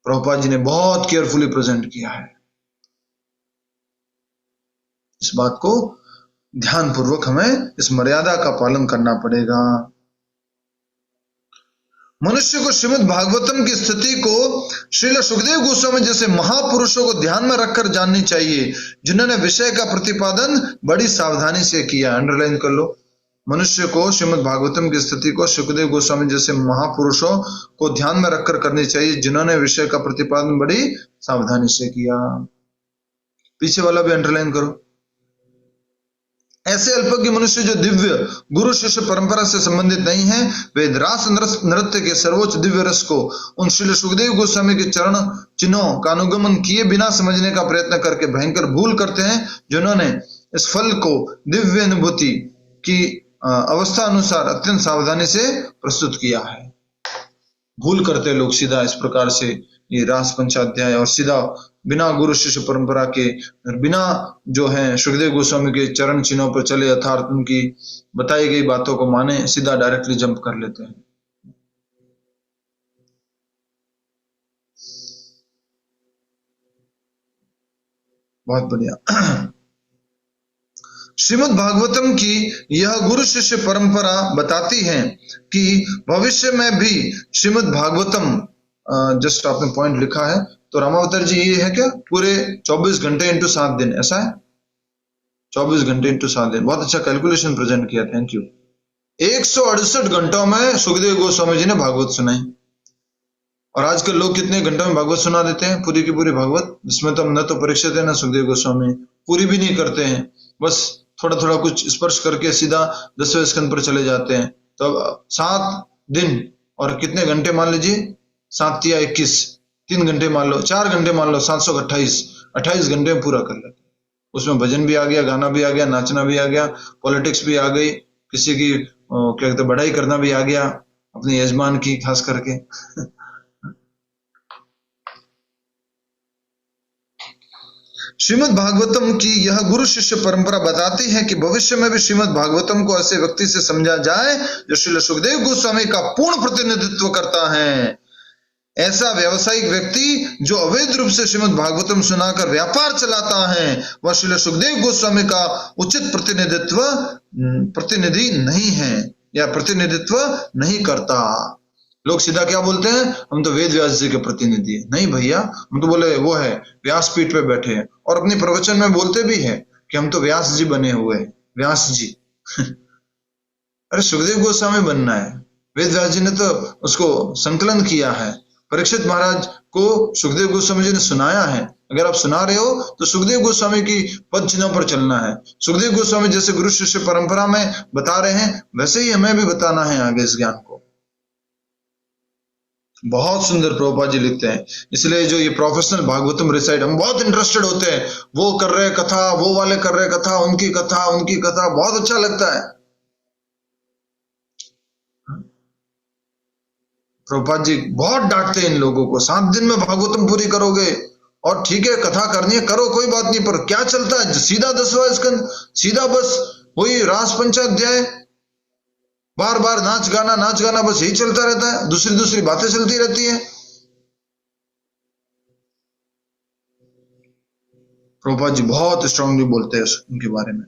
Speaker 1: प्रभुपाद जी ने बहुत केयरफुली प्रेजेंट किया है। इस बात को ध्यान पूर्वक हमें इस मर्यादा का पालन करना पड़ेगा। मनुष्य को श्रीमद् भागवतम की स्थिति को श्रील सुखदेव गोस्वामी जैसे महापुरुषों को ध्यान में रखकर जाननी चाहिए, जिन्होंने विषय का प्रतिपादन बड़ी सावधानी से किया। अंडरलाइन कर लो, मनुष्य को श्रीमद् भागवतम की स्थिति को सुखदेव गोस्वामी जैसे महापुरुषों को ध्यान में रखकर करनी चाहिए, जिन्होंने विषय का प्रतिपादन बड़ी सावधानी से किया। पीछे वाला भी अंडरलाइन करो। ऐसे अल्पज्ञ मनुष्य जो दिव्य गुरु शिष्य परंपरा से संबंधित नहीं है, वे रास नृत्य के सर्वोच्च दिव्य रस को उन श्री सुखदेव गोस्वामी के चरण चिन्हों का अनुगमन किए बिना समझने का प्रयत्न करके भयंकर भूल करते हैं, जिन्होंने इस फल को दिव्य अनुभूति की अवस्था अनुसार अत्यंत सावधानी से प्रस्तुत किया है। भूल करते लोग सीधा इस प्रकार से ये रास पंचाध्याय और सीधा बिना गुरु शिष्य परंपरा के, बिना जो है सुखदेव गोस्वामी के चरण चिन्हों पर चले, अर्थात उनकी बताई गई बातों को माने, सीधा डायरेक्टली जंप कर लेते हैं। बहुत बढ़िया। श्रीमद् भागवतम की यह गुरु शिष्य परंपरा बताती है कि भविष्य में भी श्रीमद् भागवतम, जस्ट आपने पॉइंट लिखा है तो रामावतार जी ये है क्या, पूरे 24 घंटे इंटू 7 दिन, ऐसा है 24 घंटे इंटू 7 दिन। बहुत अच्छा कैलकुलेशन प्रेजेंट किया, थैंक यू। 168 घंटों में सुखदेव गोस्वामी जी ने भागवत सुनाई। और आजकल लोग कितने घंटों में भागवत सुना देते हैं, पूरी की पूरी भागवत, जिसमें तो न तो परीक्षित है न सुखदेव गोस्वामी, पूरी भी नहीं करते हैं, बस थोड़ा थोड़ा कुछ स्पर्श करके सीधा 10वें स्कंद पर चले जाते हैं। तो अब 7 दिन और कितने घंटे मान लीजिए, 7 या 21, 3 घंटे मान लो, 4 घंटे मान लो, 728 घंटे में पूरा कर लेते। उसमें भजन भी आ गया, गाना भी आ गया, नाचना भी आ गया, पॉलिटिक्स भी आ गई, किसी की क्या कहते बढ़ाई करना भी आ गया, अपने यजमान की खास करके। श्रीमद् भागवतम की यह गुरु शिष्य परंपरा बताती है कि भविष्य में भी श्रीमद् भागवतम को ऐसे व्यक्ति से समझा जाए जो श्रील सुखदेव गोस्वामी का पूर्ण प्रतिनिधित्व करता है। ऐसा व्यवसायिक व्यक्ति जो अवैध रूप से श्रीमद् भागवतम सुनाकर व्यापार चलाता है, वह श्रील सुखदेव गोस्वामी का उचित प्रतिनिधि नहीं है या प्रतिनिधित्व नहीं करता। लोग सीधा क्या बोलते हैं, हम तो वेद व्यास जी के प्रतिनिधि है। नहीं भैया, हम तो बोले वो है व्यासपीठ पे बैठे हैं, और अपनी प्रवचन में बोलते भी है कि हम तो व्यास जी बने हुए हैं, व्यास जी। अरे सुखदेव गोस्वामी बनना है, वेद व्यास जी ने तो उसको संकलन किया है, परीक्षित महाराज को सुखदेव गोस्वामी जी ने सुनाया है। अगर आप सुना रहे हो तो सुखदेव गोस्वामी की पद चिन्हों पर चलना है। सुखदेव गोस्वामी जैसे गुरु शिष्य परंपरा में बता रहे हैं, वैसे ही हमें भी बताना है आगे इस ज्ञान को। बहुत सुंदर प्रभुपाद जी लिखते हैं। इसलिए जो ये प्रोफेशनल भागवतम रिसाइट, हम बहुत इंटरेस्टेड होते हैं, वो कर रहे कथा, वो वाले कर रहे कथा, उनकी कथा बहुत अच्छा लगता है। प्रभुपाद जी बहुत डांटते हैं इन लोगों को, 7 दिन में भागवतम पूरी करोगे, और ठीक है कथा करनी है करो, कोई बात नहीं, पर क्या चलता है, सीधा 10वां स्कंद, सीधा बस वही रास पंचाध्याय, बार बार नाच गाना बस यही चलता रहता है, दूसरी बातें चलती रहती है। प्रभुपाद जी बहुत स्ट्रांगली बोलते हैं उनके बारे में।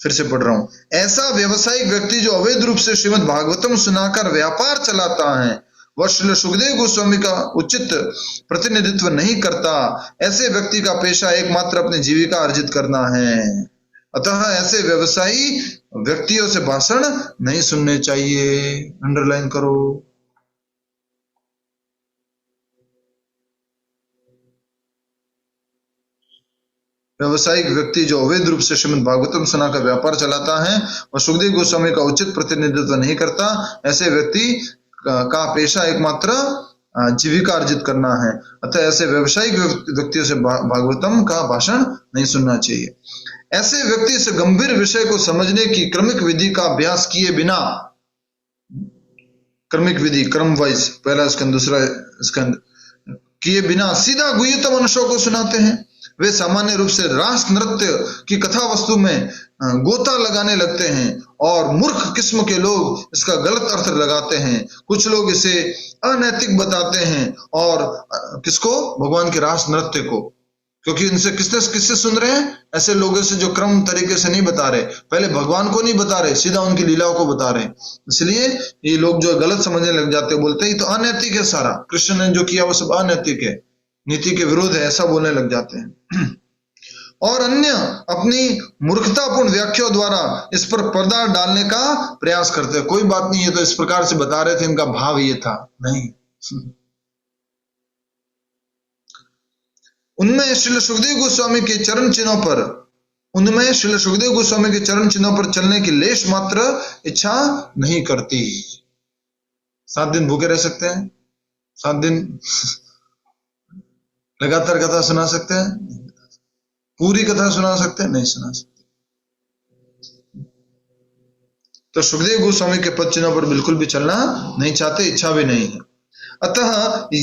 Speaker 1: फिर से पढ़ रहा हूं, ऐसा व्यवसायिक व्यक्ति जो अवैध रूप से श्रीमद् भागवतम सुनाकर व्यापार चलाता है, वह श्री सुखदेव गोस्वामी का उचित प्रतिनिधित्व नहीं करता। ऐसे व्यक्ति का पेशा एकमात्र अपनी जीविका अर्जित करना है। अतः ऐसे व्यवसायी व्यक्तियों से भाषण नहीं सुनने चाहिए। अंडरलाइन करो। व्यवसायिक व्यक्ति जो अवैध रूप से श्रीमद् भागवतम सुनाकर व्यापार चलाता है, वह सुखदेव गोस्वामी का उचित प्रतिनिधित्व नहीं करता। ऐसे व्यक्ति का पेशा एकमात्र जीविका अर्जित करना है। अतः ऐसे व्यवसायिक व्यक्तियों से भागवतम का भाषण नहीं सुनना चाहिए। ऐसे व्यक्ति इस गंभीर विषय को समझने की क्रमिक विधि का अभ्यास किए बिना, क्रमिक विधि क्रम वाइज, पहला स्कंद दूसरा स्कंद, किए बिना सीधा गुह्यतम अनुष्यों को सुनाते हैं। वे सामान्य रूप से रास नृत्य की कथा वस्तु में गोता लगाने लगते हैं और मूर्ख किस्म के लोग इसका गलत अर्थ लगाते हैं। कुछ लोग इसे अनैतिक बताते हैं और किसको? भगवान के रास नृत्य को, क्योंकि इनसे किससे सुन रहे हैं? ऐसे लोगों से जो क्रम तरीके से नहीं बता रहे, पहले भगवान को नहीं बता रहे, सीधा उनकी लीलाओं को बता रहे। इसलिए ये लोग जो गलत समझने लग जाते हैं, बोलते हैं ये तो अनैतिक है, सारा कृष्ण ने जो किया वो सब अनैतिक है, नीति के विरोध है, ऐसा बोलने लग जाते हैं। और अन्य अपनी मूर्खतापूर्ण व्याख्याओं द्वारा इस पर पर्दा डालने का प्रयास करते हैं। कोई बात नहीं, ये तो इस प्रकार से बता रहे थे, इनका भाव ये था, नहीं। उनमें श्रील सुखदेव गोस्वामी के चरण चिन्हों पर, उनमें श्रील सुखदेव गोस्वामी के चरण चिन्हों पर चलने की लेश मात्र इच्छा नहीं करती। 7 दिन भूखे रह सकते हैं, 7 दिन लगातार कथा सुना सकते हैं, पूरी कथा सुना सकते हैं, नहीं सुना सकते। तो सुखदेव गोस्वामी के पद चिन्हों पर बिल्कुल भी चलना नहीं चाहते, इच्छा भी नहीं है। अतः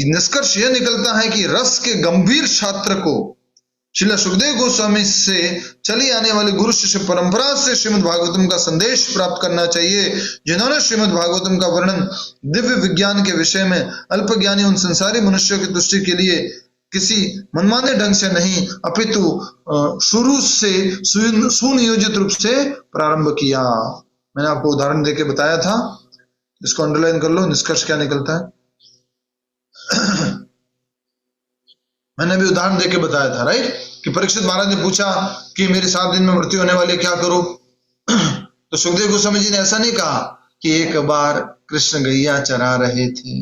Speaker 1: निष्कर्ष यह निकलता है कि रस के गंभीर छात्र को श्रील सुखदेव गोस्वामी से चली आने वाली गुरु शिष्य परंपरा से श्रीमद् भागवतम का संदेश प्राप्त करना चाहिए, जिन्होंने श्रीमद् भागवतम का वर्णन दिव्य विज्ञान के विषय में अल्पज्ञानी उन संसारी मनुष्यों की तुष्टि के लिए किसी मनमाने ढंग से नहीं, अपितु शुरू से सुनियोजित रूप से प्रारंभ किया। मैंने आपको उदाहरण देके बताया था, इसको अंडरलाइन कर लो। निष्कर्ष क्या निकलता है? मैंने भी उदाहरण देके बताया था, राइट, कि परीक्षित महाराज ने पूछा कि मेरी 7 दिन में मृत्यु होने वाली है, क्या करूं? तो सुखदेव गोस्वामी जी ने ऐसा नहीं कहा कि एक बार कृष्ण गैया चरा रहे थे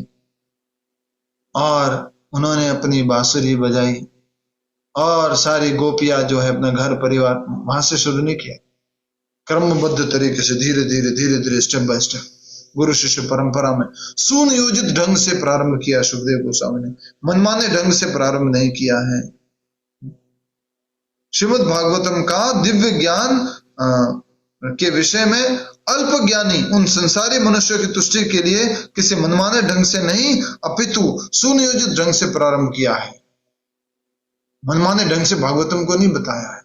Speaker 1: और उन्होंने अपनी बांसुरी बजाई और सारी गोपियां जो है अपना घर परिवार, वहां से शुरू नहीं किया। क्रमबद्ध तरीके से धीरे धीरे स्टेप बाय स्टेप गुरु शिष्य परंपरा में सुनियोजित ढंग से प्रारंभ किया सुखदेव गोस्वामी ने, मनमाने ढंग से प्रारंभ नहीं किया है। श्रीमद् भागवतम का दिव्य ज्ञान के विषय में अल्प ज्ञानी उन संसारी मनुष्यों की तुष्टि के लिए किसी मनमाने ढंग से नहीं, अपितु सुनियोजित ढंग से प्रारंभ किया है। मनमाने ढंग से भागवतम को नहीं बताया है।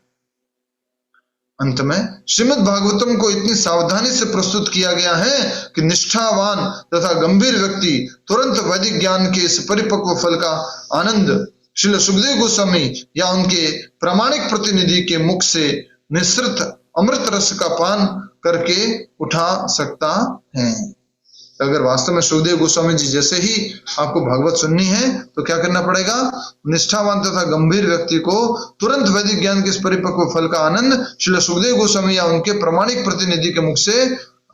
Speaker 1: अंत में श्रीमद् भागवतम को इतनी सावधानी से प्रस्तुत किया गया है कि निष्ठावान तथा गंभीर व्यक्ति तुरंत वैदिक ज्ञान के इस परिपक्व फल का आनंद श्रील सुखदेव गोस्वामी या उनके प्रामाणिक प्रतिनिधि के मुख से निःसृत अमृत रस का पान करके उठा सकता है। अगर वास्तव में सुखदेव गोस्वामी जी जैसे ही आपको भागवत सुननी है तो क्या करना पड़ेगा? निष्ठावान तथा गंभीर व्यक्ति को तुरंत वैदिक ज्ञान के इस परिपक्व फल का आनंद श्री सुखदेव गोस्वामी या उनके प्रामाणिक प्रतिनिधि के मुख से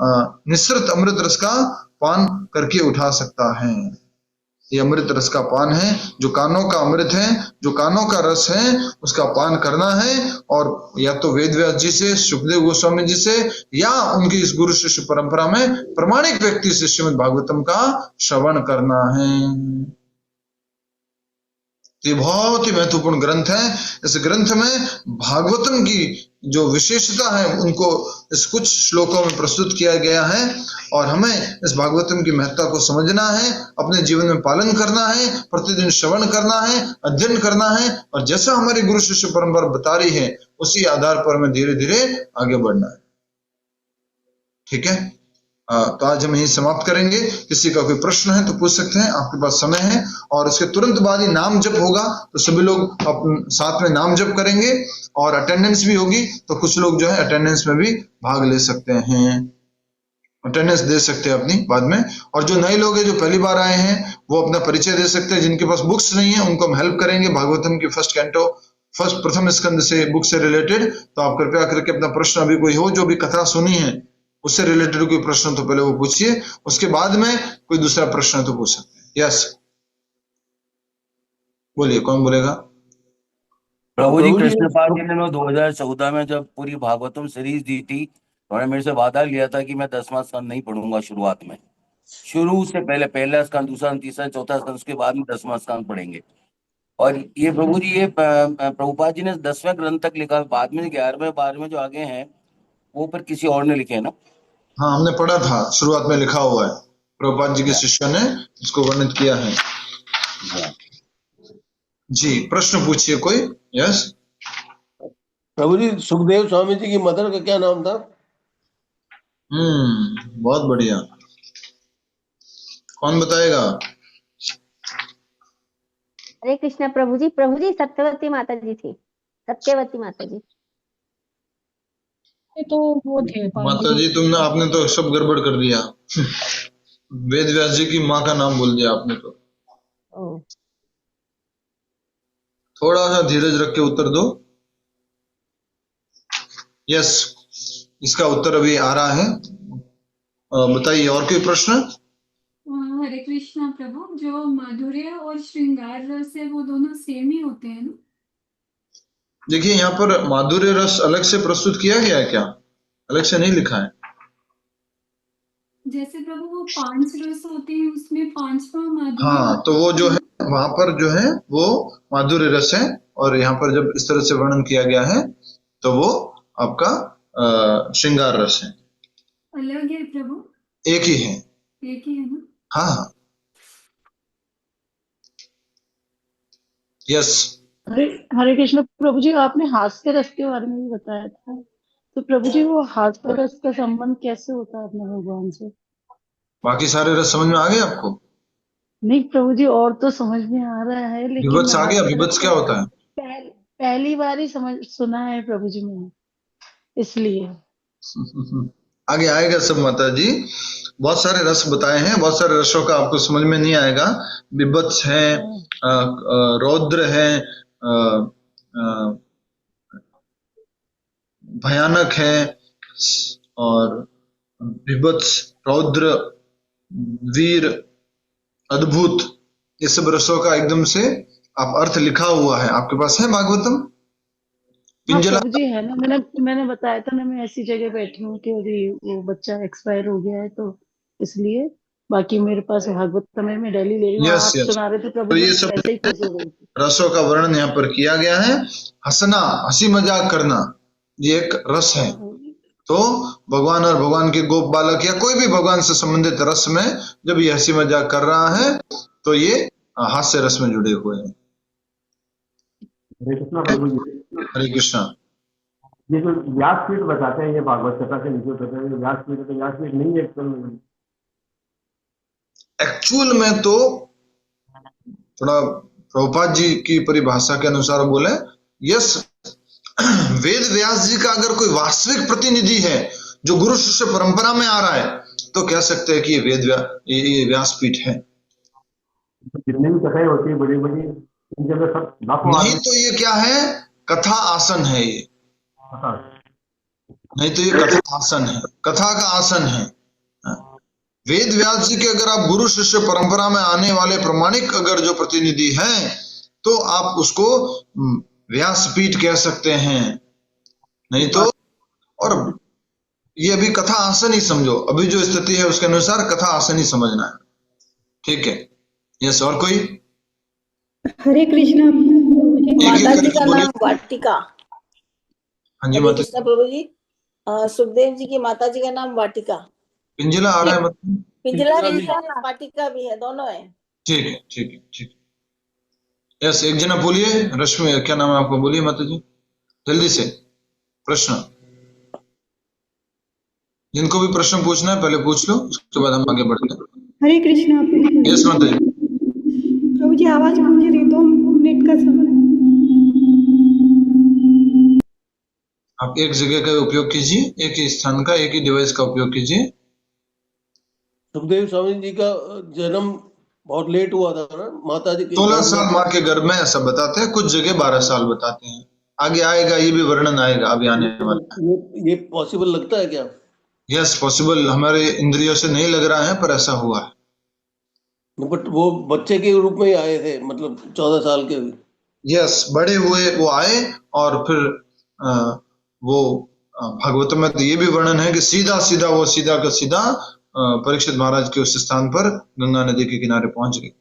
Speaker 1: निःसृत अमृत रस का पान करके उठा सकता है। ये अमृत रस का पान है, जो कानों का अमृत है, जो कानों का रस है, उसका पान करना है और या तो वेद व्यास जी से, सुखदेव गोस्वामी जी से या उनकी इस गुरु शिष्य परंपरा में प्रामाणिक व्यक्ति से श्रीमद् भागवतम का श्रवण करना है। ये बहुत ही महत्वपूर्ण ग्रंथ है। इस ग्रंथ में भागवतम की जो विशेषता है उनको इस कुछ श्लोकों में प्रस्तुत किया गया है और हमें इस भागवतम की महत्ता को समझना है, अपने जीवन में पालन करना है, प्रतिदिन श्रवण करना है, अध्ययन करना है और जैसा हमारी गुरु शिष्य परंपरा बता रही है उसी आधार पर हमें धीरे धीरे आगे बढ़ना है। ठीक है, तो आज हम यही समाप्त करेंगे। किसी का कोई प्रश्न है तो पूछ सकते हैं, आपके पास समय है। और उसके तुरंत बाद ही नाम जप होगा तो सभी लोग साथ में नाम जप करेंगे और अटेंडेंस भी होगी, तो कुछ लोग जो है अटेंडेंस में भी भाग ले सकते हैं, अटेंडेंस दे सकते हैं अपनी बाद में। और जो नए लोग हैं जो पहली बार आए हैं वो अपना परिचय दे सकते हैं। जिनके पास बुक्स नहीं है उनको हम हेल्प करेंगे भागवतम की फर्स्ट कैंटो, प्रथम स्कंद से बुक से रिलेटेड। तो आप कृपया करके अपना प्रश्न अभी कोई हो जो भी कथा सुनी है उससे रिलेटेड कोई प्रश्न तो पहले वो पूछिए, उसके बाद में कोई दूसरा प्रश्न तो पूछ सकते हैं। यस, बोलिए, कौन बोलेगा?
Speaker 9: प्रभु जी, कृष्ण पाल जी ने 2014 में जब पूरी भागवतम सीरीज दी थी, उन्होंने मेरे से वादा लिया था कि मैं 10वां स्कंद नहीं पढ़ूंगा शुरुआत में। शुरू से पहले पहला स्कंद, दूसरा स्कंद, तीसरा, चौथा स्कंद, उसके बाद में 10वां स्कंद पढ़ेंगे। और ये प्रभु जी, ये प्रभुपाद जी ने 10वें ग्रंथ तक लिखा, बाद में 11वें 12वें जो आगे हैं वो पर किसी और ने लिखे हैं ना।
Speaker 1: हाँ, हमने पढ़ा था, शुरुआत में लिखा हुआ है, प्रभुपाद जी के शिष्य ने इसको वर्णित किया है। जी, प्रश्न पूछिए कोई। यस
Speaker 10: प्रभु जी, सुखदेव स्वामी जी की मदर का क्या नाम था?
Speaker 1: बहुत बढ़िया, कौन बताएगा?
Speaker 11: हरे कृष्णा प्रभु जी। सत्यवती माता जी थी, सत्यवती माता जी।
Speaker 4: तो वो थे
Speaker 1: माता जी, आपने तो सब गड़बड़ कर दिया। वेद व्यास जी की माँ का नाम बोल दिया आपने तो। थोड़ा सा धीरज रख के उत्तर दो। यस, इसका उत्तर अभी आ रहा है। बताइए, और कोई प्रश्न?
Speaker 12: हरे कृष्णा प्रभु, जो माधुर्य और श्रृंगार रस है वो दोनों सेम ही होते हैं ना?
Speaker 1: देखिए, यहाँ पर माधुर्य रस अलग से प्रस्तुत किया गया है क्या? अलग से नहीं लिखा है।
Speaker 12: जैसे प्रभु वो 5 रस होते हैं, उसमें 5वां माधुर्य।
Speaker 1: हाँ, तो वो जो है वहां पर जो है वो माधुर्य रस है, और यहाँ पर जब इस तरह से वर्णन किया गया है तो वो आपका श्रृंगार रस है।
Speaker 12: अलग है प्रभु?
Speaker 1: एक ही है।
Speaker 12: एक ही है ना?
Speaker 1: हाँ। यस।
Speaker 3: हरे कृष्ण प्रभु जी, आपने हास्य रस के बारे में भी बताया था, तो प्रभु जी वो हास्य रस का संबंध कैसे होता है अपने भगवान से?
Speaker 1: बाकी सारे रस समझ में आ गए आपको?
Speaker 3: नहीं प्रभु जी, और तो समझ में आ रहा है, लेकिन
Speaker 1: विभत्स आ गया? विभत्स क्या होता है?
Speaker 3: पहली बार ही सुना है प्रभु जी मैंने, इसलिए।
Speaker 1: आगे आएगा सब माता जी। बहुत सारे रस बताए हैं, बहुत सारे रसों का आपको समझ में नहीं आएगा। विभत्स है, रौद्र है, भयानक है, और विभत्स, रौद्र, वीर, अद्भुत, ये सब रसों का एकदम से आप अर्थ लिखा हुआ है आपके पास है भागवतम? पिंजला
Speaker 3: प्रभु जी है ना, मैंने बताया था ना, मैं ऐसी जगह बैठी हूँ कि अभी वो बच्चा एक्सपायर हो गया है, तो इसलिए। बाकी मेरे पास भागवतम है, मैं डेली ले रही हूँ। आप सुना रहे थे प्रभु
Speaker 1: तो
Speaker 3: जी,
Speaker 1: ये सब
Speaker 3: ऐसे ही खुश हो गई थी।
Speaker 1: रसों का वर्णन यहाँ पर किया गया है। हंसना, हंसी मजाक करना, ये एक रस है। तो भगवान और भगवान के गोप बालक या कोई भी भगवान से संबंधित रस में जब ये हंसी मजाक कर रहा है तो ये हास्य रस में जुड़े हुए हैं।
Speaker 13: हरे कृष्णा प्रभु जी।
Speaker 1: हरे कृष्णा।
Speaker 13: ये जो व्यासपीठ बताते हैं, ये भागवत कथा के नीचे बताते हैं व्यासपीठ, तो व्यासपीठ नहीं है
Speaker 1: एक्चुअल में। तो थोड़ा प्रभुपाद जी की परिभाषा के अनुसार बोले, यस, वेद व्यास जी का अगर कोई वास्तविक प्रतिनिधि है जो गुरु शिष्य परंपरा में आ रहा है तो कह सकते हैं कि ये व्यासपीठ है।
Speaker 13: जितनी भी कथाएं होती है बड़ी बड़ी, इन जगह सब
Speaker 1: नहीं तो ये क्या है? कथा आसन है ये। नहीं तो ये कथा आसन है, कथा का आसन है। वेद व्यास जी के अगर आप गुरु शिष्य परंपरा में आने वाले प्रमाणिक अगर जो प्रतिनिधि हैं तो आप उसको व्यासपीठ कह सकते हैं। नहीं तो, और ये अभी कथा आसन ही समझो, अभी जो स्थिति है उसके अनुसार कथा आसन ही समझना है। ठीक है। यस, और कोई?
Speaker 4: हरे कृष्णा
Speaker 2: माता जी का नाम वाटिका।
Speaker 1: हाँ जी
Speaker 2: हरे
Speaker 1: माता।
Speaker 2: कृष्णा प्रभु जी। सुखदेव जी की माता जी का नाम वाटिका।
Speaker 1: पिंजला आ रहा है मतलब?
Speaker 2: पिंजला भी है, वाटिका भी है, दोनों है।
Speaker 1: ठीक है, ठीक है, ठीक है। यस, एक जना बोलिए। रश्मि, क्या नाम है आपको? बोलिए माता जी, जल्दी से प्रश्न। जिनको भी प्रश्न पूछना है पहले पूछ लो, उसके बाद हम आगे बढ़ते हैं।
Speaker 4: हरे कृष्णा।
Speaker 1: यस माता जी।
Speaker 4: प्रभु जी आवाज गूंज रही, 2 मिनट का समय।
Speaker 1: आप एक जगह का उपयोग कीजिए, एक ही स्थान का, एक ही डिवाइस का उपयोग कीजिए।
Speaker 10: सुखदेव स्वामी जी का जन्म बहुत लेट हुआ था ना माता जी के?
Speaker 1: 16 साल माँ के गर्भ में ऐसा बताते हैं, कुछ जगह 12 साल बताते हैं। आगे आएगा, ये भी वर्णन आएगा अभी आने वाला।
Speaker 10: ये पॉसिबल लगता है क्या?
Speaker 1: Yes, possible. हमारे इंद्रियों से नहीं लग रहा है पर ऐसा हुआ है।
Speaker 10: बट वो बच्चे के रूप में ही आए थे, मतलब 14 साल के।
Speaker 1: यस, बड़े हुए वो आए, और फिर वो भागवत में तो ये भी वर्णन है कि सीधा सीधा वो सीधा का सीधा परीक्षित महाराज के उस स्थान पर गंगा नदी के किनारे पहुंच गए।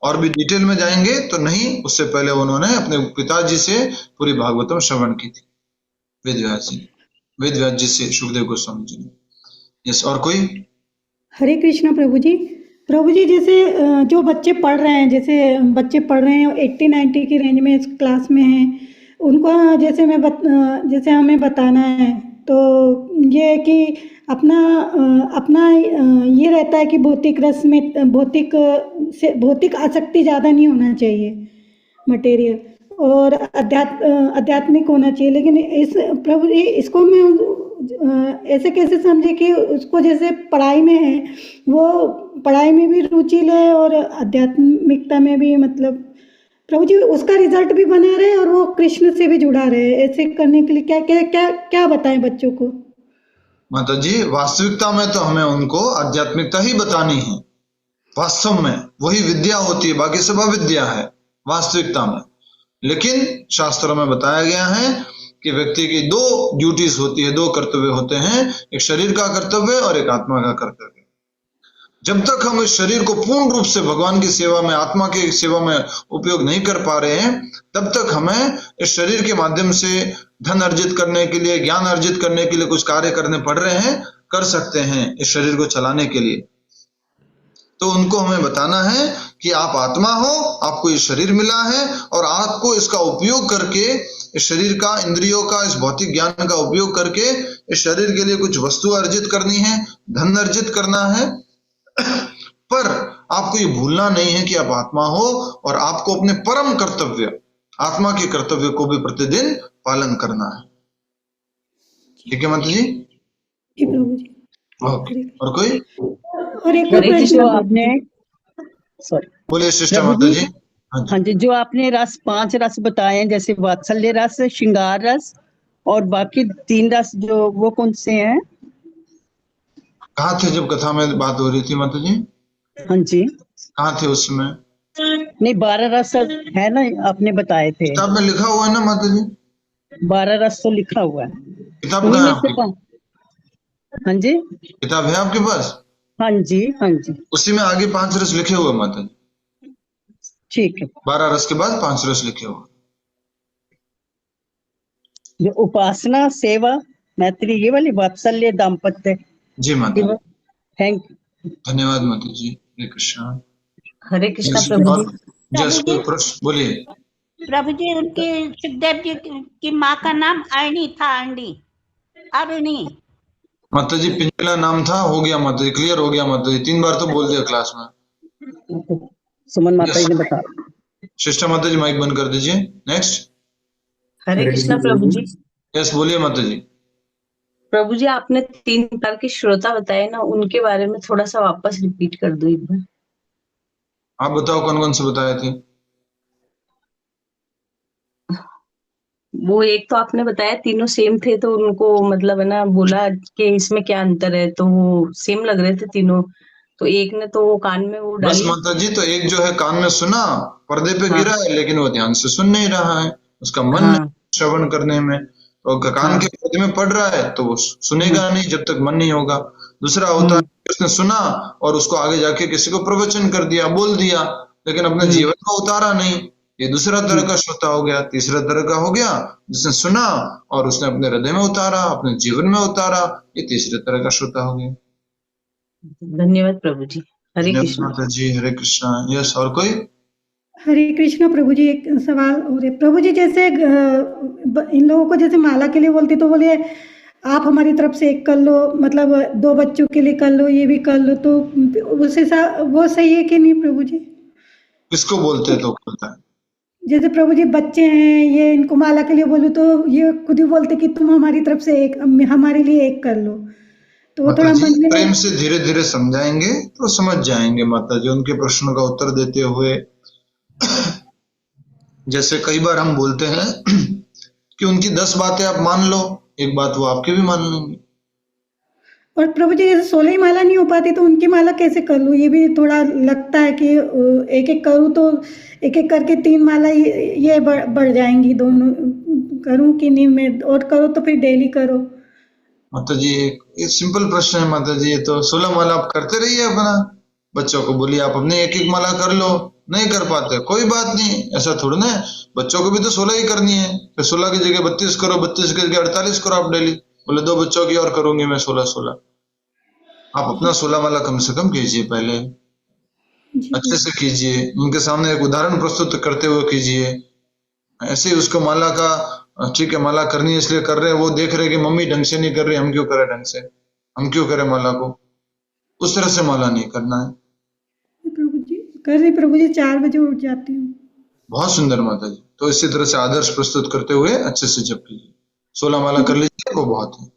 Speaker 1: और भी डिटेल में जाएंगे तो नहीं, उससे पहले उन्होंने अपने पिताजी से पूरी भागवतम श्रवण की थी, वेद व्यास जी से सुखदेव गोस्वामी जी ने। यस, और कोई?
Speaker 4: हरे कृष्णा प्रभु जी। प्रभु जी, जैसे जो बच्चे पढ़ रहे हैं, जैसे बच्चे पढ़ रहे हैं 80-90 की रेंज में इस क्लास में हैं, उनको जैसे हमें बताना है तो ये कि अपना ये रहता है कि भौतिक रस में भौतिक आसक्ति ज़्यादा नहीं होना चाहिए, मटेरियल, और आध्यात्मिक होना चाहिए। लेकिन इस प्रभु जी, इसको मैं ऐसे कैसे समझे कि उसको जैसे पढ़ाई में है, वो पढ़ाई में भी रुचि ले और आध्यात्मिकता में भी, मतलब प्रभु जी उसका रिजल्ट भी बना रहे और वो कृष्ण से भी जुड़ा रहे। ऐसे करने के लिए क्या क्या क्या क्या बताएं बच्चों को?
Speaker 1: माता जी, वास्तविकता में तो हमें उनको आध्यात्मिकता ही बतानी है। वास्तव में वही विद्या होती है, बाकी सब अविद्या है वास्तविकता में। लेकिन शास्त्रों में बताया गया है कि व्यक्ति की 2 ड्यूटीज होती है, 2 कर्तव्य होते हैं, एक शरीर का कर्तव्य और एक आत्मा का कर्तव्य। जब तक हम इस शरीर को पूर्ण रूप से भगवान की सेवा में, आत्मा की सेवा में उपयोग नहीं कर पा रहे हैं, तब तक हमें इस शरीर के माध्यम से धन अर्जित करने के लिए, ज्ञान अर्जित करने के लिए कुछ कार्य करने पड़ रहे हैं, कर सकते हैं इस शरीर को चलाने के लिए। तो उनको हमें बताना है कि आप आत्मा हो, आपको ये शरीर मिला है और आपको इसका उपयोग करके, इस शरीर का, इंद्रियों का, इस भौतिक ज्ञान का उपयोग करके इस शरीर के लिए कुछ वस्तु अर्जित करनी है, धन अर्जित करना है। पर आपको ये भूलना नहीं है कि आप आत्मा हो और आपको अपने परम कर्तव्य, आत्मा के कर्तव्य को भी प्रतिदिन पालन करना है। ठीक है माता जी? ओके, और कोई?
Speaker 4: और एक
Speaker 14: प्रश्न आपने, सॉरी,
Speaker 1: बोलिए सिस्टर माता जी।
Speaker 14: हाँ जी, जो आपने रस 5 रस बताए हैं, जैसे वात्सल्य रस, श्रृंगार रस और बाकी 3 रस, जो वो कौन से हैं?
Speaker 1: कहाँ थे जब कथा में बात हो रही थी माता जी?
Speaker 14: हाँ जी,
Speaker 1: कहाँ थे उस समय?
Speaker 14: नहीं, 12 रस है ना, आपने बताए थे।
Speaker 1: किताब में लिखा हुआ है ना माता जी?
Speaker 14: 12 रस तो लिखा हुआ है
Speaker 1: किताब कहाँ है आपके?
Speaker 14: हाँ जी,
Speaker 1: किताब है आपके पास?
Speaker 14: हाँ जी, हाँ जी,
Speaker 1: उसी में आगे 5 रस लिखे हुए माता जी।
Speaker 14: ठीक है।
Speaker 1: 12 रस के बाद 5 रस लिखे हुए।
Speaker 14: जो उपासना, सेवा, मैत्री, ये वाली वात्सल्य, दाम्पत्य।
Speaker 1: जी माता,
Speaker 14: थैंक यू,
Speaker 1: धन्यवाद माता जी। हरे कृष्णा।
Speaker 14: हरे कृष्णा प्रभु जी।
Speaker 1: जैसे कोई प्रश्न बोलिए।
Speaker 6: प्रभु जी, उनके सुखदेव जी की माँ का नाम अरणी था, अरणी।
Speaker 1: माता जी पिंजला नाम था, हो गया माता जी, क्लियर हो गया माता जी, 3 बार तो बोल दिया क्लास में।
Speaker 14: सुमन माता जी ने बताया।
Speaker 1: सिस्टर माता जी माइक बंद कर दीजिए। नेक्स्ट।
Speaker 15: हरे कृष्णा प्रभु जी।
Speaker 1: यस, बोलिए माता जी।
Speaker 15: प्रभु जी, आपने 3 प्रकार के श्रोता बताए ना, उनके बारे में थोड़ा सा वापस रिपीट कर दो एक बार।
Speaker 1: आप बताओ कौन कौन से बताए थे?
Speaker 15: वो एक तो आपने बताया तीनों सेम थे, तो उनको मतलब है ना बोला कि इसमें क्या अंतर है, तो वो सेम लग रहे थे तीनों। तो एक ने तो वो कान में वो
Speaker 1: बस
Speaker 15: डाली।
Speaker 1: माता जी, तो एक जो है कान में सुना, पर्दे पे गिरा है, लेकिन वो ध्यान से सुन नहीं रहा है, उसका मन नहीं श्रवण करने में, तो कान के पर्दे में पड़ रहा है तो वो सुनेगा नहीं जब तक मन नहीं होगा। दूसरा होता है उसने सुना और उसको आगे जाके किसी को प्रवचन कर दिया, बोल दिया, लेकिन अपने जीवन में उतारा नहीं, ये दूसरा तरह का श्रोता हो गया। तीसरा तरह का हो गया जिसने सुना और उसने अपने हृदय में उतारा, अपने जीवन में उतारा, ये तीसरे तरह का श्रोता हो गया।
Speaker 15: धन्यवाद प्रभु जी। हरे कृष्णा
Speaker 1: माता जी। हरे कृष्णा। यस, और कोई?
Speaker 4: हरे कृष्णा प्रभु जी। एक सवाल हो रहे प्रभु जी, जैसे इन लोगों को जैसे माला के लिए बोलते तो बोले आप हमारी तरफ से एक कर लो, मतलब 2 बच्चों के लिए कर लो, ये भी कर लो, तो उस हिसाब वो सही है कि नहीं प्रभु जी?
Speaker 1: किसको बोलते हैं तो बोलता है?
Speaker 4: जैसे प्रभु जी बच्चे हैं, ये इनको माला के लिए बोलूं तो ये खुद ही बोलते कि तुम हमारी तरफ से एक, हमारे लिए एक कर लो, तो वो थोड़ा
Speaker 1: प्रेम से धीरे धीरे समझाएंगे तो समझ जाएंगे माता जी। उनके प्रश्नों का उत्तर देते हुए जैसे कई बार हम बोलते हैं कि उनकी 10 बातें आप मान लो, एक बात वो आपके भी मान लेंगे।
Speaker 4: और प्रभु जी जैसे 16 ही माला नहीं हो पाती तो उनकी माला कैसे कर लूं? ये भी थोड़ा लगता है कि एक एक करूं तो एक एक करके 3 माला ये बढ़ जाएंगी, दोनों करूं कि नहीं मैं, और करो तो फिर डेली करो।
Speaker 1: माता जी एक सिंपल प्रश्न है माता जी, ये तो 16 माला आप करते रहिए अपना, बच्चों को बोलिए आप अपने एक एक माला कर लो, नहीं कर पाते कोई बात नहीं, ऐसा थोड़ा ना है, बच्चों को भी तो 16 ही करनी है, फिर 16 की जगह 32 करो, 32 की जगह 48 करो आप डेली, बोले 2 बच्चों की और करूंगी मैं 16। आप अपना 16 माला कम से कम कीजिए, पहले अच्छे से कीजिए, उनके सामने एक उदाहरण प्रस्तुत करते हुए कीजिए। ऐसे ही उसको माला का ठीक है, माला करनी है इसलिए कर रहे हैं, वो देख रहे कि मम्मी ढंग से नहीं कर रही, हम क्यों करें ढंग से, हम क्यों करें माला को, उस तरह से माला नहीं करना है।
Speaker 4: प्रभु जी 4 बजे उठ जाती हूँ।
Speaker 1: बहुत सुंदर माता जी, तो इसी तरह से आदर्श प्रस्तुत करते हुए अच्छे से जप कीजिए, 16 माला कर लीजिए, वो बहुत है।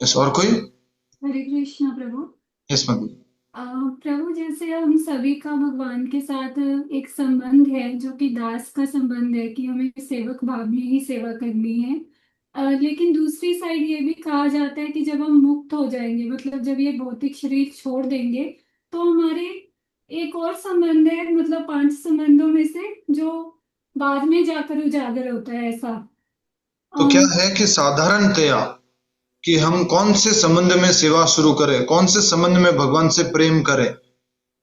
Speaker 1: यस, और कोई?
Speaker 12: हरे कृष्णा प्रभु।
Speaker 1: यस माता जी।
Speaker 12: प्रभु जैसे हम सभी का भगवान के साथ एक संबंध है जो कि दास का संबंध है कि हमें सेवक भाव में ही सेवा करनी है, लेकिन दूसरी साइड ये भी कहा जाता है कि जब हम मुक्त हो जाएंगे, मतलब जब ये भौतिक शरीर छोड़ देंगे, तो हमारे एक और संबंध है, मतलब 5 संबंधों में से जो बाद में जाकर उजागर होता है ऐसा।
Speaker 1: तो क्या है कि साधारणतया कि हम कौन से संबंध में सेवा शुरू करें, कौन से संबंध में भगवान से प्रेम करें,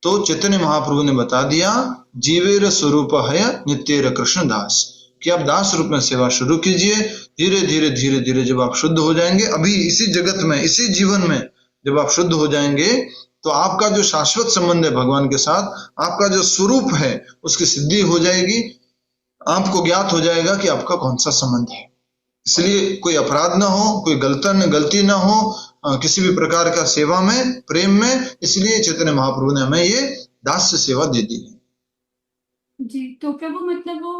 Speaker 1: तो चैतन्य महाप्रभु ने बता दिया, जीवेर स्वरूप है नित्य कृष्ण दास, कि आप दास रूप में सेवा शुरू कीजिए। धीरे धीरे धीरे धीरे जब आप शुद्ध हो जाएंगे, अभी इसी जगत में, इसी जीवन में जब आप शुद्ध हो जाएंगे, तो आपका जो शाश्वत संबंध है भगवान के साथ, आपका जो स्वरूप है उसकी सिद्धि हो जाएगी, आपको ज्ञात हो जाएगा कि आपका कौन सा संबंध है। इसलिए कोई अपराध ना हो, कोई गलती ना हो किसी भी प्रकार का सेवा में, प्रेम में, इसलिए चैतन्य महाप्रभु ने हमें ये दास्य सेवा दे दी है।
Speaker 12: जी, तो प्रभु मतलब वो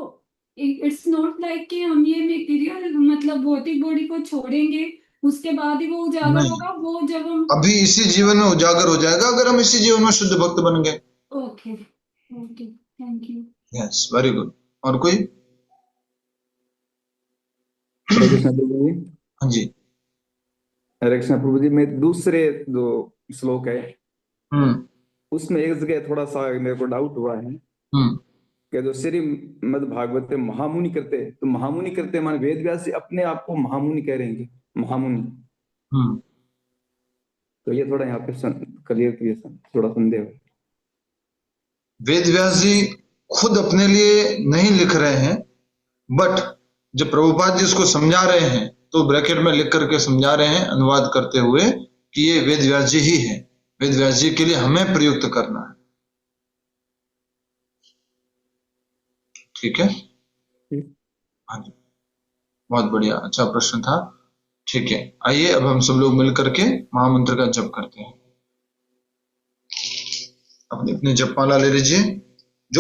Speaker 12: इट्स नॉट लाइक कि हम ये मटेरियल मतलब भौतिक बॉडी को छोड़ेंगे उसके बाद ही वो उजागर होगा, वो जब हम
Speaker 1: अभी इसी जीवन में उजागर हो जाएगा, अगर हम इसी जीवन में शुद्ध भक्त बन गए।
Speaker 12: Okay okay, thank you.
Speaker 1: Yes, very good. और कोई?
Speaker 16: हरे कृष्ण प्रभु जी।
Speaker 1: हाँ जी,
Speaker 16: हरे कृष्ण प्रभु जी। मैं दूसरे जो श्लोक है उसमें एक जगह थोड़ा सा मेरे को डाउट हुआ है कि जो श्रीमद् भागवत महामुनि करते, तो महामुनि करते माने वेद व्यास जी अपने आप को महामुनि कह रहे हैं, महामुनि। तो ये थोड़ा यहाँ पे क्लियर किए, थोड़ा संदेह है।
Speaker 1: वेद व्यास जी खुद अपने लिए नहीं लिख रहे हैं, बट जब प्रभुपाद जी इसको समझा रहे हैं तो ब्रैकेट में लिख करके समझा रहे हैं, अनुवाद करते हुए, कि ये वेद व्यास जी ही है, वेद व्यास जी के लिए हमें प्रयुक्त करना है। ठीक है, हाँ जी, बहुत बढ़िया, अच्छा प्रश्न था। ठीक है, आइए अब हम सब लोग मिल करके महामंत्र का जप करते हैं। अपनी अपनी जपमाला ले लीजिए।